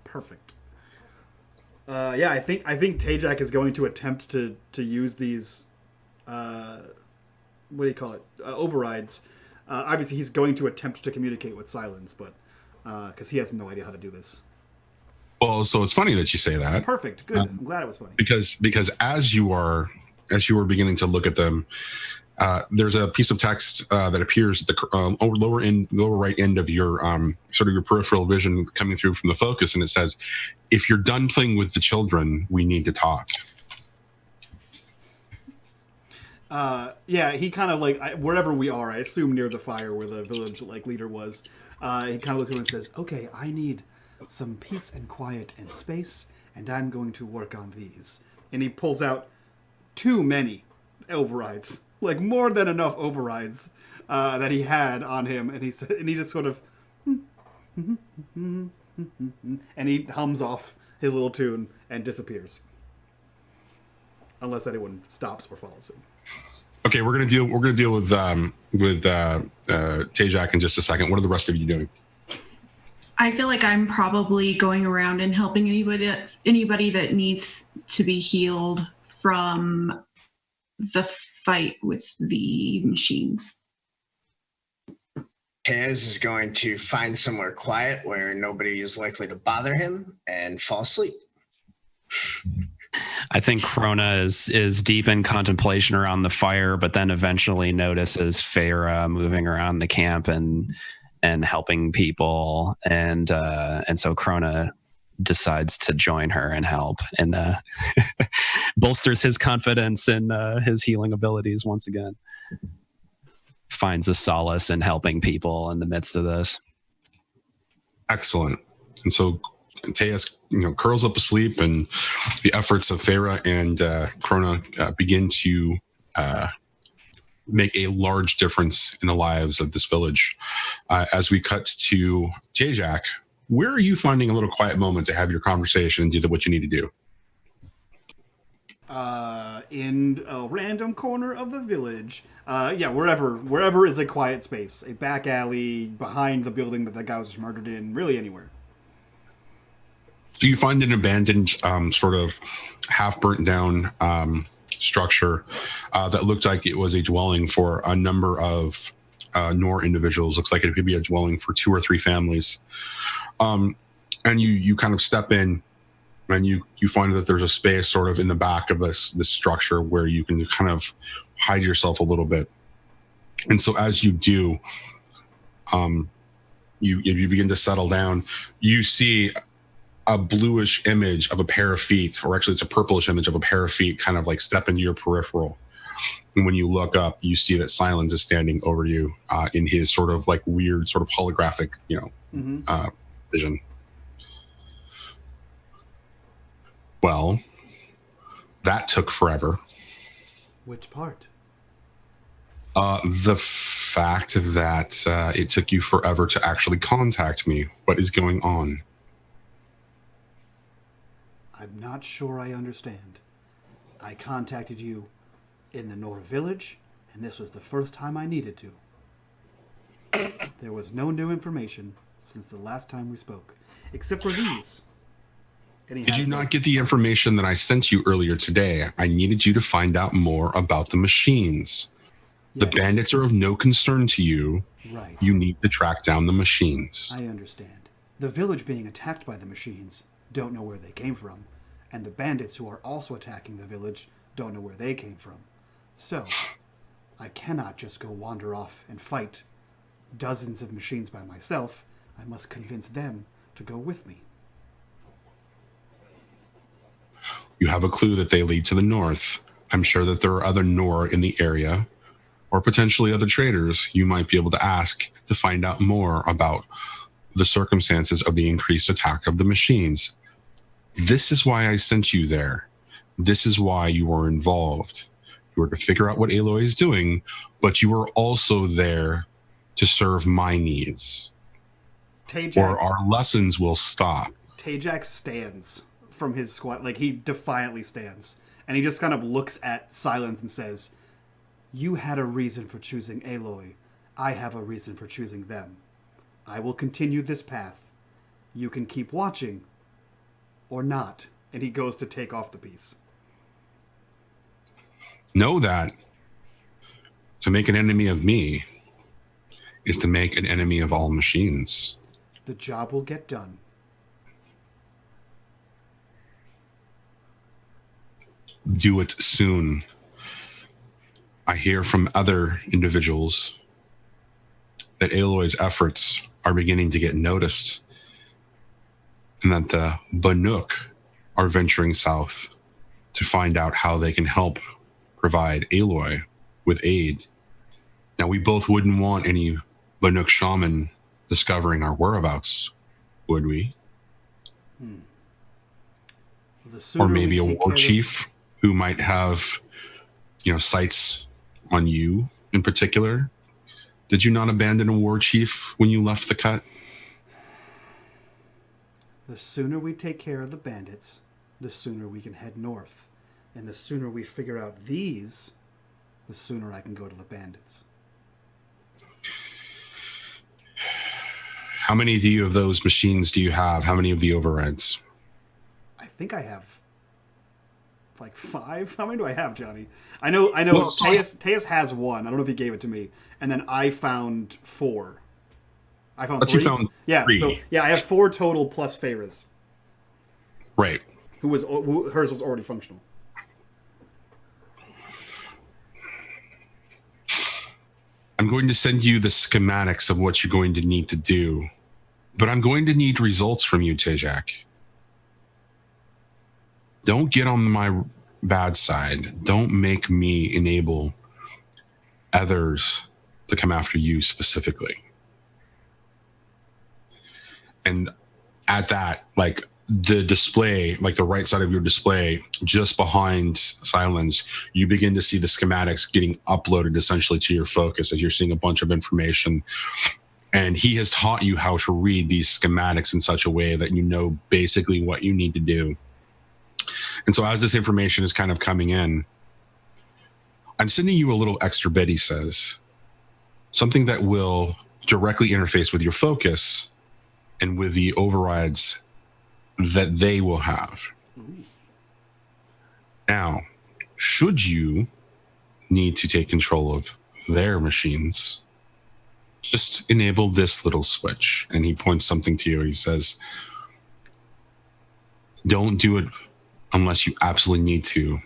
Perfect. Yeah, I think Tajak is going to attempt to use these, overrides. Obviously, he's going to attempt to communicate with silence, but because he has no idea how to do this. Well, so it's funny that you say that. Perfect. Good. I'm glad it was funny. Because as you are beginning to look at them, there's a piece of text that appears at the lower right end of your your peripheral vision coming through from the focus, and it says, "If you're done playing with the children, we need to talk." Yeah, he kind of wherever we are, I assume near the fire where the village leader was. He kind of looks at him and says, "Okay, I need some peace and quiet and space, and I'm going to work on these." And he pulls out too many overrides, more than enough overrides that he had on him, and he just sort of, and he hums off his little tune and disappears, unless anyone stops or follows him. Okay, we're gonna deal with Tajak in just a second. What are the rest of you doing? I feel like I'm probably going around and helping anybody that needs to be healed from the fight with the machines. Tues is going to find somewhere quiet where nobody is likely to bother him and fall asleep. I think Krona is deep in contemplation around the fire, but then eventually notices Feyre moving around the camp and helping people, and so Krona decides to join her and help, and bolsters his confidence in his healing abilities once again. Finds a solace in helping people in the midst of this. Excellent. And so Tues, curls up asleep, and the efforts of Feyre and Krona begin to make a large difference in the lives of this village. As we cut to Tajak, where are you finding a little quiet moment to have your conversation and do what you need to do? In a random corner of the village. Wherever is a quiet space. A back alley, behind the building that the guy was murdered in, really anywhere. So you find an abandoned, sort of half burnt down structure that looked like it was a dwelling for a number of Nor individuals. Looks like it could be a dwelling for 2 or 3 families. And you kind of step in, and you find that there's a space sort of in the back of this structure where you can kind of hide yourself a little bit. And so as you do, you begin to settle down. You see a bluish image of a pair of feet, or actually it's a purplish image of a pair of feet kind of like step into your peripheral. And when you look up, you see that Silence is standing over you in his sort of like weird sort of holographic, vision. Well, that took forever. Which part? The fact that it took you forever to actually contact me. What is going on? I'm not sure I understand. I contacted you in the Nora village, and this was the first time I needed to. There was no new information since the last time we spoke, except for these. Did you not get the information that I sent you earlier today? I needed you to find out more about the machines. Yes. The bandits are of no concern to you. Right. You need to track down the machines. I understand. The village being attacked by the machines don't know where they came from, and the bandits who are also attacking the village don't know where they came from. So, I cannot just go wander off and fight dozens of machines by myself. I must convince them to go with me. You have a clue that they lead to the north. I'm sure that there are other Nor in the area, or potentially other traders you might be able to ask to find out more about the circumstances of the increased attack of the machines. This is why I sent you there. This is why you were involved. You were to figure out what Aloy is doing, but you were also there to serve my needs. Or our lessons will stop. Tajak stands from his squat, like he defiantly stands, and he just kind of looks at Silence and says, "You had a reason for choosing Aloy. I have a reason for choosing them. I will continue this path. You can keep watching, or not." And he goes to take off the piece. Know that to make an enemy of me is to make an enemy of all machines. The job will get done. Do it soon. I hear from other individuals that Aloy's efforts are beginning to get noticed, and that the Banuk are venturing south to find out how they can help provide Aloy with aid. Now, we both wouldn't want any Banuk shaman discovering our whereabouts, would we? Well, or maybe a war chief who might have, sights on you in particular. Did you not abandon a war chief when you left the cut? The sooner we take care of the bandits, the sooner we can head north. And the sooner we figure out these, the sooner I can go to the bandits. How many of those machines do you have? How many of the overrides? I think I have like 5. How many do I have, Johnny? I know. Well, Teus has 1. I don't know if he gave it to me. And then I found 4. I found 3. You found 3. So I have 4 total plus Feyre's. Right. Hers was already functional. I'm going to send you the schematics of what you're going to need to do, but I'm going to need results from you, Tajak. Don't get on my bad side. Don't make me enable others to come after you specifically. And at that, like the display, like the right side of your display, just behind Silence, you begin to see the schematics getting uploaded essentially to your focus as you're seeing a bunch of information. And he has taught you how to read these schematics in such a way that you know basically what you need to do. And so as this information is kind of coming in, I'm sending you a little extra bit, he says. Something that will directly interface with your focus and with the overrides that they will have. Now, should you need to take control of their machines, just enable this little switch. And he points something to you. He says, don't do it unless you absolutely need to.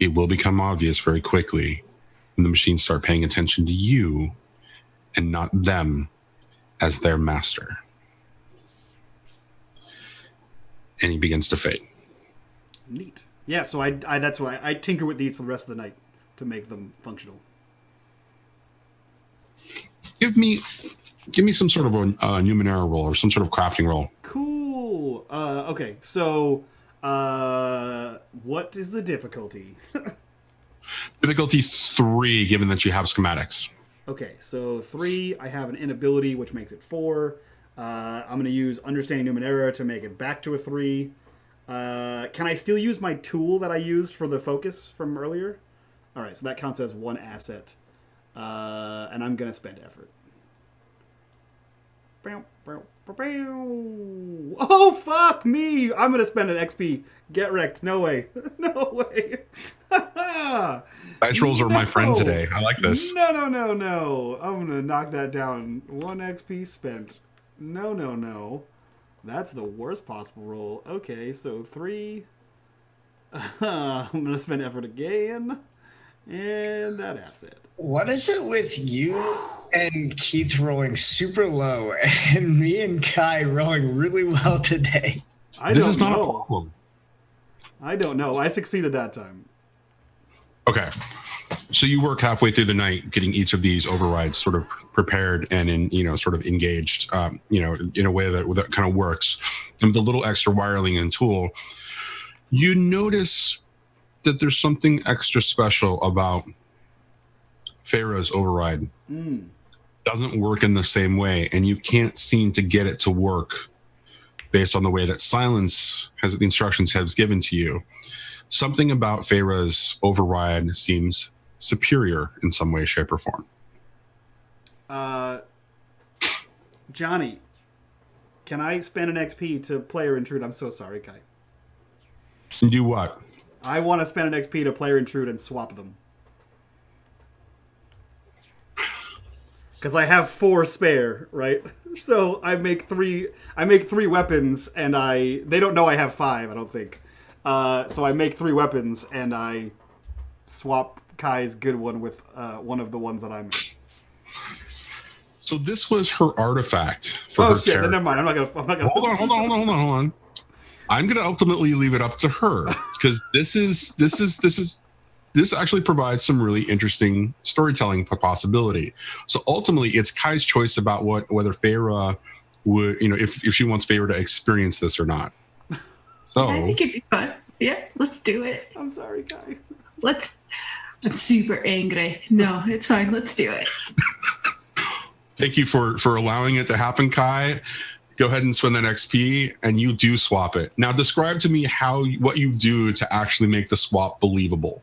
It will become obvious very quickly when the machines start paying attention to you and not them as their master. And he begins to fade. Neat. Yeah, so I that's why I tinker with these for the rest of the night to make them functional. Give me some sort of a Numenera roll or some sort of crafting roll. Cool. Okay, so what is the difficulty? Difficulty 3, given that you have schematics. Okay, so 3, I have an inability, which makes it 4. I'm going to use Understanding Numenera to make it back to a 3. Can I still use my tool that I used for the focus from earlier? All right, so that counts as 1 asset. And I'm going to spend effort. Oh, fuck me! I'm going to spend an XP. Get wrecked. No way. No way. Dice rolls are my friend today. I like this. No. I'm going to knock that down. 1 XP spent. No. That's the worst possible roll. Okay, so 3. I'm going to spend effort again. And that asset. What is it with you and Keith rolling super low and me and Kai rolling really well today? This is not a problem. I don't know. I succeeded that time. Okay. So you work halfway through the night getting each of these overrides sort of prepared and sort of engaged, in a way that kind of works. And with a little extra wiring and tool, you notice that there's something extra special about Pharaoh's override. Doesn't work in the same way, and you can't seem to get it to work based on the way that Silence has the instructions has given to you. Something about Pharaoh's override seems superior in some way, shape, or form. Johnny, can I spend an XP to player intrude? I'm so sorry, Kai. Do what? I want to spend an XP to player intrude and swap them. Because I have 4 spare, right? So I make 3 weapons, and they don't know I have 5, I don't think. So I make 3 weapons, and I swap Kai's good one with one of the ones that I made. So this was her artifact for her Oh shit! character. Then never mind. I'm not gonna. Hold on. I'm gonna ultimately leave it up to her because this actually provides some really interesting storytelling possibility. So ultimately, it's Kai's choice about whether Feyre would, if she wants Feyre to experience this or not. So I think it'd be fun. Yeah, let's do it. I'm sorry, Kai. I'm super angry. No, it's fine. Let's do it. Thank you for allowing it to happen, Kai. Go ahead and spend that XP, and you do swap it. Now, describe to me what you do to actually make the swap believable.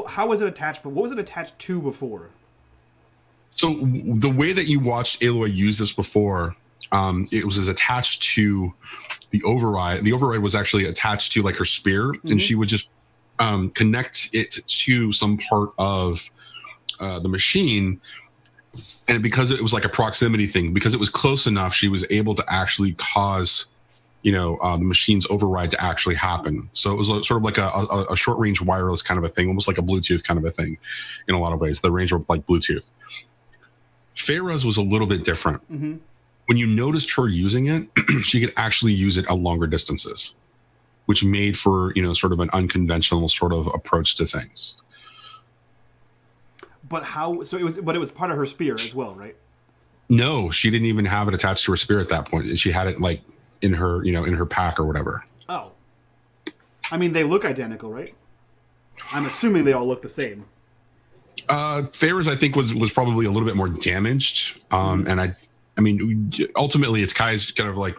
How was it attached? But what was it attached to before? So the way that you watched Aloy use this before, it was attached to the override. The override was actually attached to like her spear, and she would just connect it to some part of the machine. And because it was like a proximity thing, because it was close enough, she was able to actually cause, the machine's override to actually happen. So it was sort of like a short range wireless kind of a thing, almost like a Bluetooth kind of a thing in a lot of ways. The range of like Bluetooth. Feyre's was a little bit different. Mm-hmm. When you noticed her using it, she could actually use it at longer distances, which made for, sort of an unconventional sort of approach to things. But how? So it was part of her spear as well, right? No, she didn't even have it attached to her spear at that point. She had it like in her, in her pack or whatever. Oh, I mean, they look identical, right? I'm assuming they all look the same. Thurs, I think, was probably a little bit more damaged, and I mean, ultimately, it's Kai's kind of like,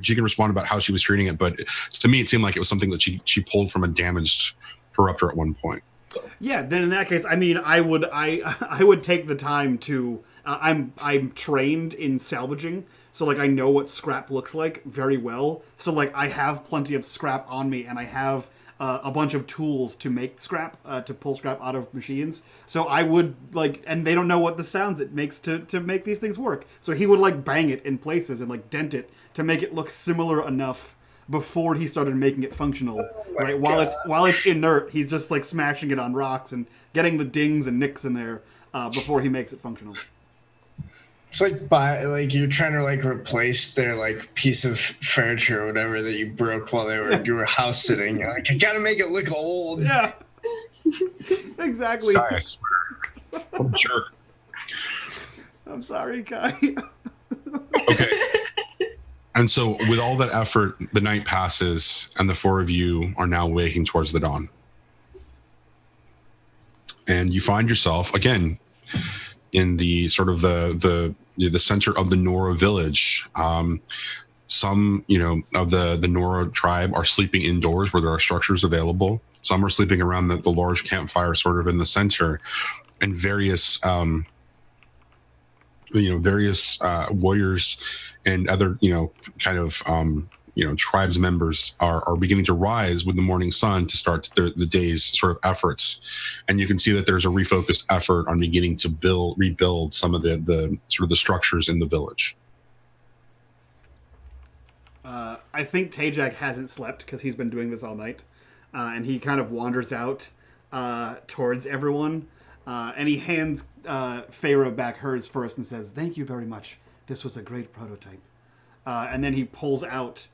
she can respond about how she was treating it, but to me, it seemed like it was something that she pulled from a damaged corruptor at one point. So. Yeah, then in that case, I mean, I would take the time to. I'm trained in salvaging, so like I know what scrap looks like very well. So like I have plenty of scrap on me, and I have a bunch of tools to make scrap, to pull scrap out of machines. So I would like, and they don't know what the sounds it makes to make these things work. So he would like bang it in places and like dent it to make it look similar enough before he started making it functional, right? While it's inert, he's just like smashing it on rocks and getting the dings and nicks in there before he makes it functional. It's like you're trying to like replace their like piece of furniture or whatever that you broke while you were house sitting. Like, I gotta make it look old. Yeah, exactly. Kai, I swear. I'm sure. I'm sorry, Kai. Okay. And so with all that effort, the night passes and the four of you are now waking towards the dawn. And you find yourself again in the sort of the center of the Nora village. Some, of the Nora tribe are sleeping indoors where there are structures available. Some are sleeping around the large campfire sort of in the center, and various warriors and other, tribes members are beginning to rise with the morning sun to start the day's sort of efforts. And you can see that there's a refocused effort on beginning to rebuild some of the sort of the structures in the village. I think Tajak hasn't slept because he's been doing this all night. And he kind of wanders out towards everyone. And he hands Feyre back hers first and says, "Thank you very much. This was a great prototype." And then he pulls out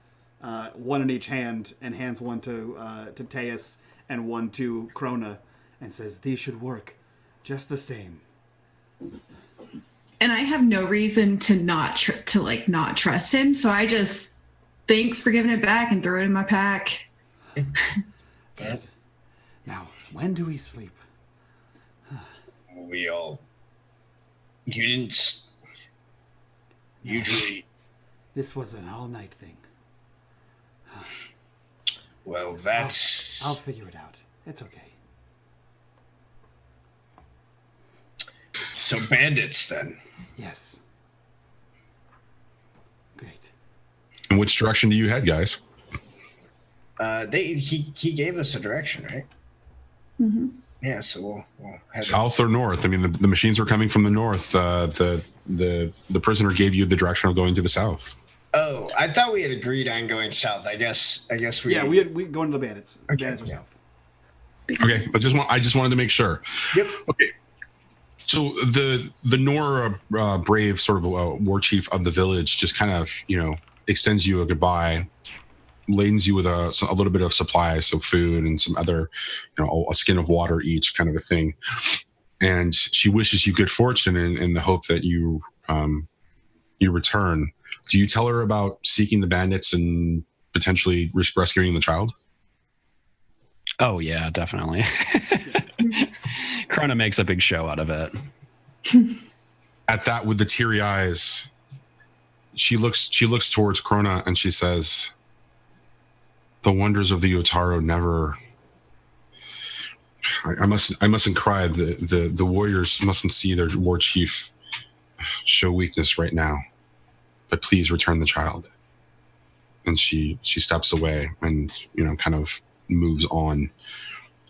one in each hand and hands one to Tues and one to Krona and says, "These should work just the same." And I have no reason to not trust him. So I just thanks for giving it back and throw it in my pack. Now, when do we sleep? You didn't usually. This was an all-night thing. Well, that's. I'll figure it out. It's okay. So bandits, then. Yes. Great. In which direction do you head, guys? He gave us a direction, right? Mm-hmm. Yeah, so we'll head south or north. I mean, the machines are coming from the north. The prisoner gave you the direction of going to the south. Oh, I thought we had agreed on going south. I guess we. Yeah, we go into the bandits. The bandits are south. Okay, I just wanted to make sure. Yep. Okay. So the Nora brave sort of war chief of the village just kind of extends you a goodbye, ladens you with a little bit of supplies, so food and some other, a skin of water each, kind of a thing. And she wishes you good fortune in the hope that you return. Do you tell her about seeking the bandits and potentially rescuing the child? Oh yeah, definitely. Krona makes a big show out of it. At that, with the teary eyes, she looks towards Krona and she says, "The wonders of the Yotaro never. I mustn't cry. The warriors mustn't see their war chief show weakness right now. But please return the child." And she steps away and kind of moves on.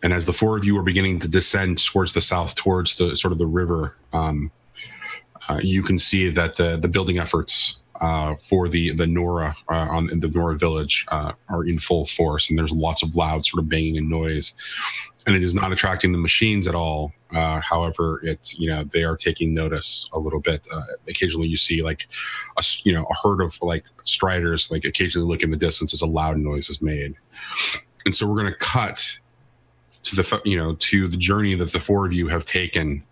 And as the four of you are beginning to descend towards the south, towards the sort of the river, you can see that the building efforts for the Nora in the Nora village are in full force, and there's lots of loud sort of banging and noise, and it is not attracting the machines at all. However, they are taking notice a little bit. Occasionally, you see like a herd of like striders like occasionally look in the distance as a loud noise is made, and so we're going to cut to the journey that the four of you have taken.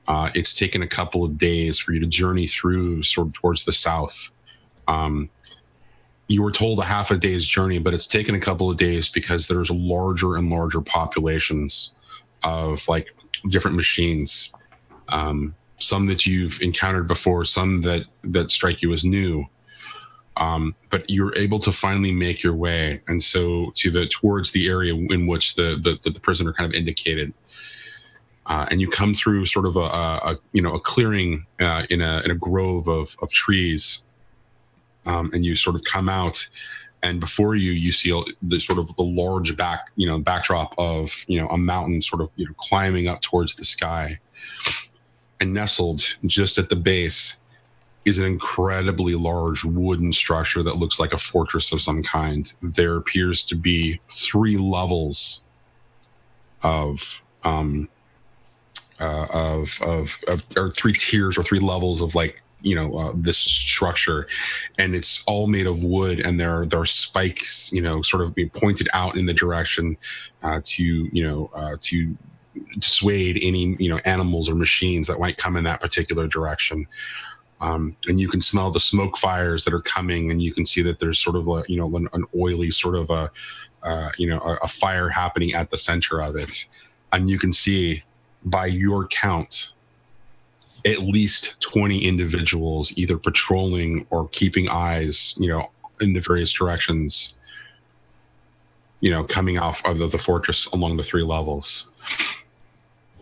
It's taken a couple of days for you to journey through sort of towards the south. You were told a half a day's journey, but it's taken a couple of days because there's larger and larger populations of like different machines some that you've encountered before, some that strike you as new. But you're able to finally make your way, and so towards the area in which the prisoner kind of indicated, and you come through sort of a clearing in a grove of trees, and you sort of come out, and before you see the sort of the large backdrop of a mountain sort of climbing up towards the sky, and nestled just at the base is an incredibly large wooden structure that looks like a fortress of some kind. There appears to be 3 levels of or 3 tiers or 3 levels of this structure, and it's all made of wood, and there are spikes sort of being pointed out in the direction to dissuade any animals or machines that might come in that particular direction. And you can smell the smoke fires that are coming, and you can see that there's sort of an oily sort of a fire happening at the center of it. And you can see, by your count, at least 20 individuals either patrolling or keeping eyes, in the various directions, coming off of the fortress along the 3 levels.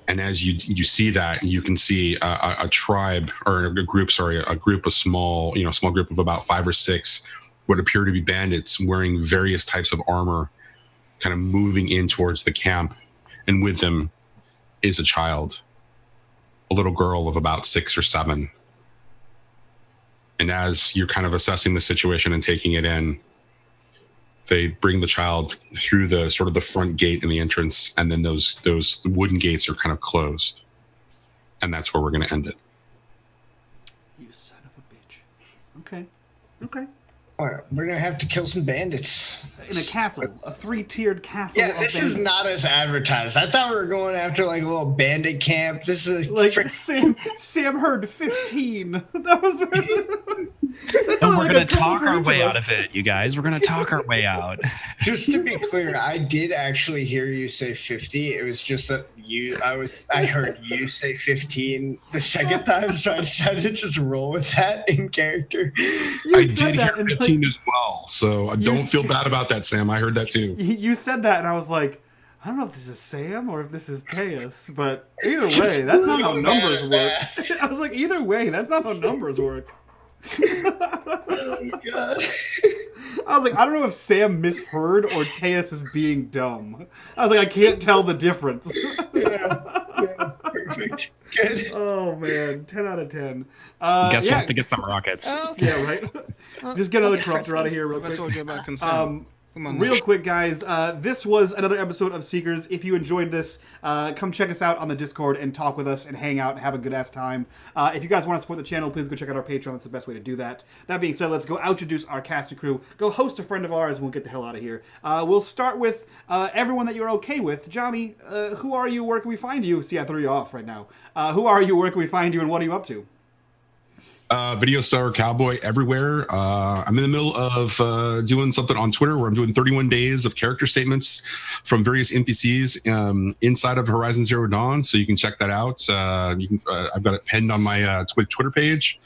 And as you see that, you can see a tribe, or a group of small group of about 5 or 6 what appear to be bandits wearing various types of armor, kind of moving in towards the camp. And with them is a child, a little girl of about 6 or 7. And as you're kind of assessing the situation and taking it in, they bring the child through the sort of the front gate in the entrance, and then those wooden gates are kind of closed. And that's where we're going to end it. You son of a bitch. Okay. All right, we're going to have to kill some bandits. In a castle, a 3-tiered castle. Yeah, this is not as advertised. I thought we were going after a little bandit camp. This is Sam heard 15. That was. And we're going to talk our way out of it, you guys. We're going to talk our way out. Just to be clear, I did actually hear you say 50. It was just that I heard you say 15 the second time, so I decided to just roll with that in character. I did hear 15 as well, so don't feel bad about that, Sam. I heard that too. You said that, and I was like, I don't know if this is Sam or if this is Tues, but either way, that's not how numbers work. I was like, either way, that's not how numbers work. Oh my god. I was like, I don't know if Sam misheard or Tues is being dumb. I was like, I can't tell the difference. Yeah, perfect. Good. Oh man, 10 out of 10. Guess we'll have to get some rockets. Oh, okay. Yeah, right. Just get another corruptor out of here real I quick. told you about consent. Come on, Real quick, guys, this was another episode of Seekers. If you enjoyed this, come check us out on the Discord and talk with us and hang out and have a good-ass time. If you guys want to support the channel, please go check out our Patreon. That's the best way to do that. That being said, let's go introduce our cast and crew. Go host a friend of ours, and we'll get the hell out of here. We'll start with everyone that you're okay with. Johnny, who are you? Where can we find you? See, I threw you off right now. Who are you? Where can we find you? And what are you up to? Video star cowboy everywhere. I'm in the middle of doing something on Twitter where I'm doing 31 days of character statements from various NPCs inside of Horizon Zero Dawn, so you can check that out. I've got it pinned on my Twitter page.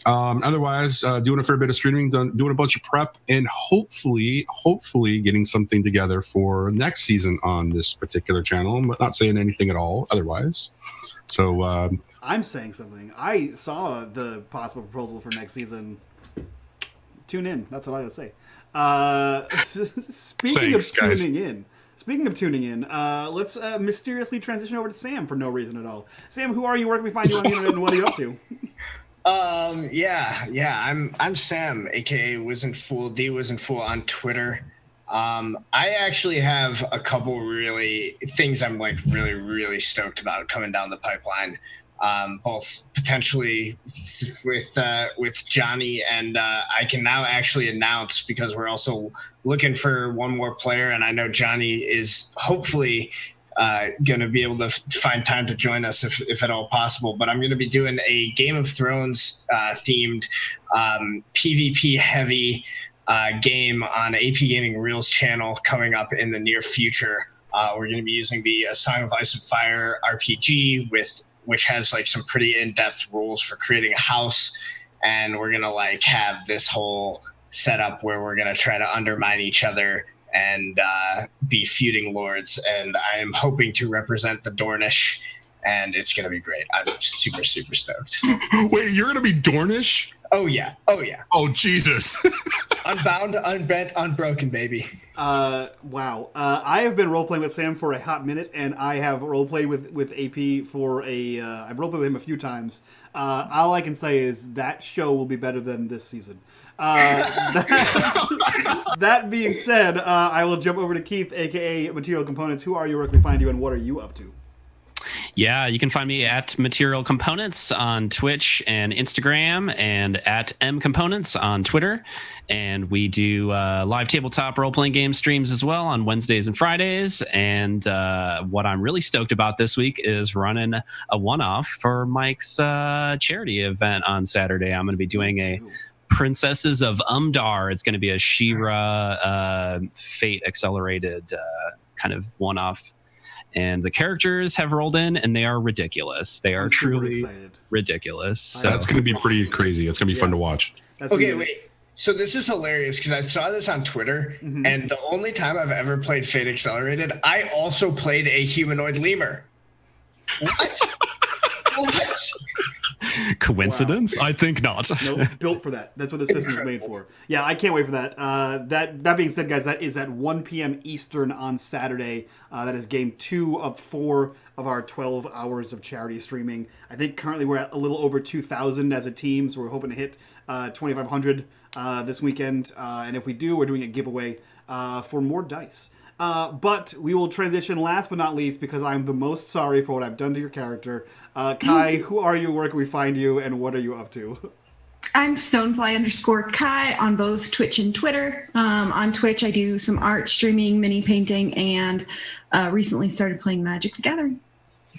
Otherwise, doing a fair bit of streaming, doing a bunch of prep, and hopefully getting something together for next season on this particular channel. I'm not saying anything at all otherwise. So I'm saying something. I saw the possible proposal for next season. Tune in. That's all I gotta say. Speaking of tuning in, let's mysteriously transition over to Sam for no reason at all. Sam, who are you? Where can we find you on the internet, and what are you up to? I'm Sam, aka Wizened Fool, D Wizened Fool on Twitter. I actually have a couple really things I'm like really stoked about coming down the pipeline. Both potentially with Johnny, and I can now actually announce, because we're also looking for one more player, and I know Johnny is hopefully going to be able to find time to join us if at all possible. But I'm going to be doing a Game of Thrones themed PvP heavy game on AP Gaming Reels channel coming up in the near future. We're going to be using the Song of Ice and Fire RPG with which has like some pretty in-depth rules for creating a house. And we're gonna like have this whole setup where we're gonna try to undermine each other and be feuding lords. And I am hoping to represent the Dornish, and it's gonna be great. I'm super, super stoked. Wait, you're gonna be Dornish? Oh yeah. Oh Jesus! Unbound, unbent, unbroken, baby. Wow. I have been role playing with Sam for a hot minute, and I have role played with AP for I've role played with him a few times. All I can say is that show will be better than this season. That being said, I will jump over to Keith, aka Material Components. Who are you? Where can we find you? And what are you up to? Yeah, you can find me at Material Components on Twitch and Instagram, and at M Components on Twitter. And we do live tabletop role-playing game streams as well on Wednesdays and Fridays. And what I'm really stoked about this week is running a one-off for Mike's charity event on Saturday. I'm going to be doing a Princesses of Umdar. It's going to be a She-Ra Fate accelerated kind of one-off. And the characters have rolled in, and they are ridiculous. They are truly ridiculous. So that's going to be pretty crazy. It's going to be fun to watch. Okay, wait. So this is hilarious because I saw this on Twitter, and the only time I've ever played Fate Accelerated, I also played a humanoid lemur. What? What? Coincidence? Wow. I think not. Nope, built for that. That's what the system is made for. Yeah, I can't wait for that. That being said, guys, that is at 1 p.m. Eastern on Saturday. That is game 2 of 4 of our 12 hours of charity streaming. I think currently we're at a little over 2,000 as a team, so we're hoping to hit 2,500 this weekend. And if we do, we're doing a giveaway for more dice. But we will transition last but not least, because I'm the most sorry for what I've done to your character. Kai, who are you? Where can we find you? And what are you up to? I'm Stonefly_Kai on both Twitch and Twitter. On Twitch, I do some art, streaming, mini painting, and recently started playing Magic the Gathering.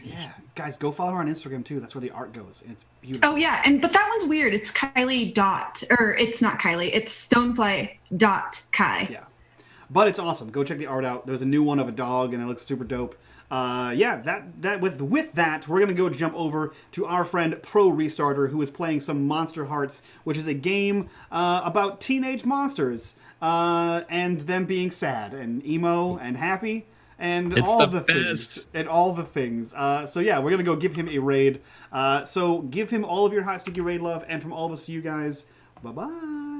Yeah, guys, go follow her on Instagram too. That's where the art goes. It's beautiful. Oh yeah, but that one's weird. It's Kylie dot, or it's not Kylie. It's Stonefly.Kai. Yeah. But it's awesome. Go check the art out. There's a new one of a dog, and it looks super dope. With that, we're gonna go jump over to our friend Pro Restarter, who is playing some Monster Hearts, which is a game about teenage monsters and them being sad and emo and happy and it's all the things. best. And all the things. So yeah, we're gonna go give him a raid. So give him all of your hot sticky raid love, and from all of us to you guys, bye bye.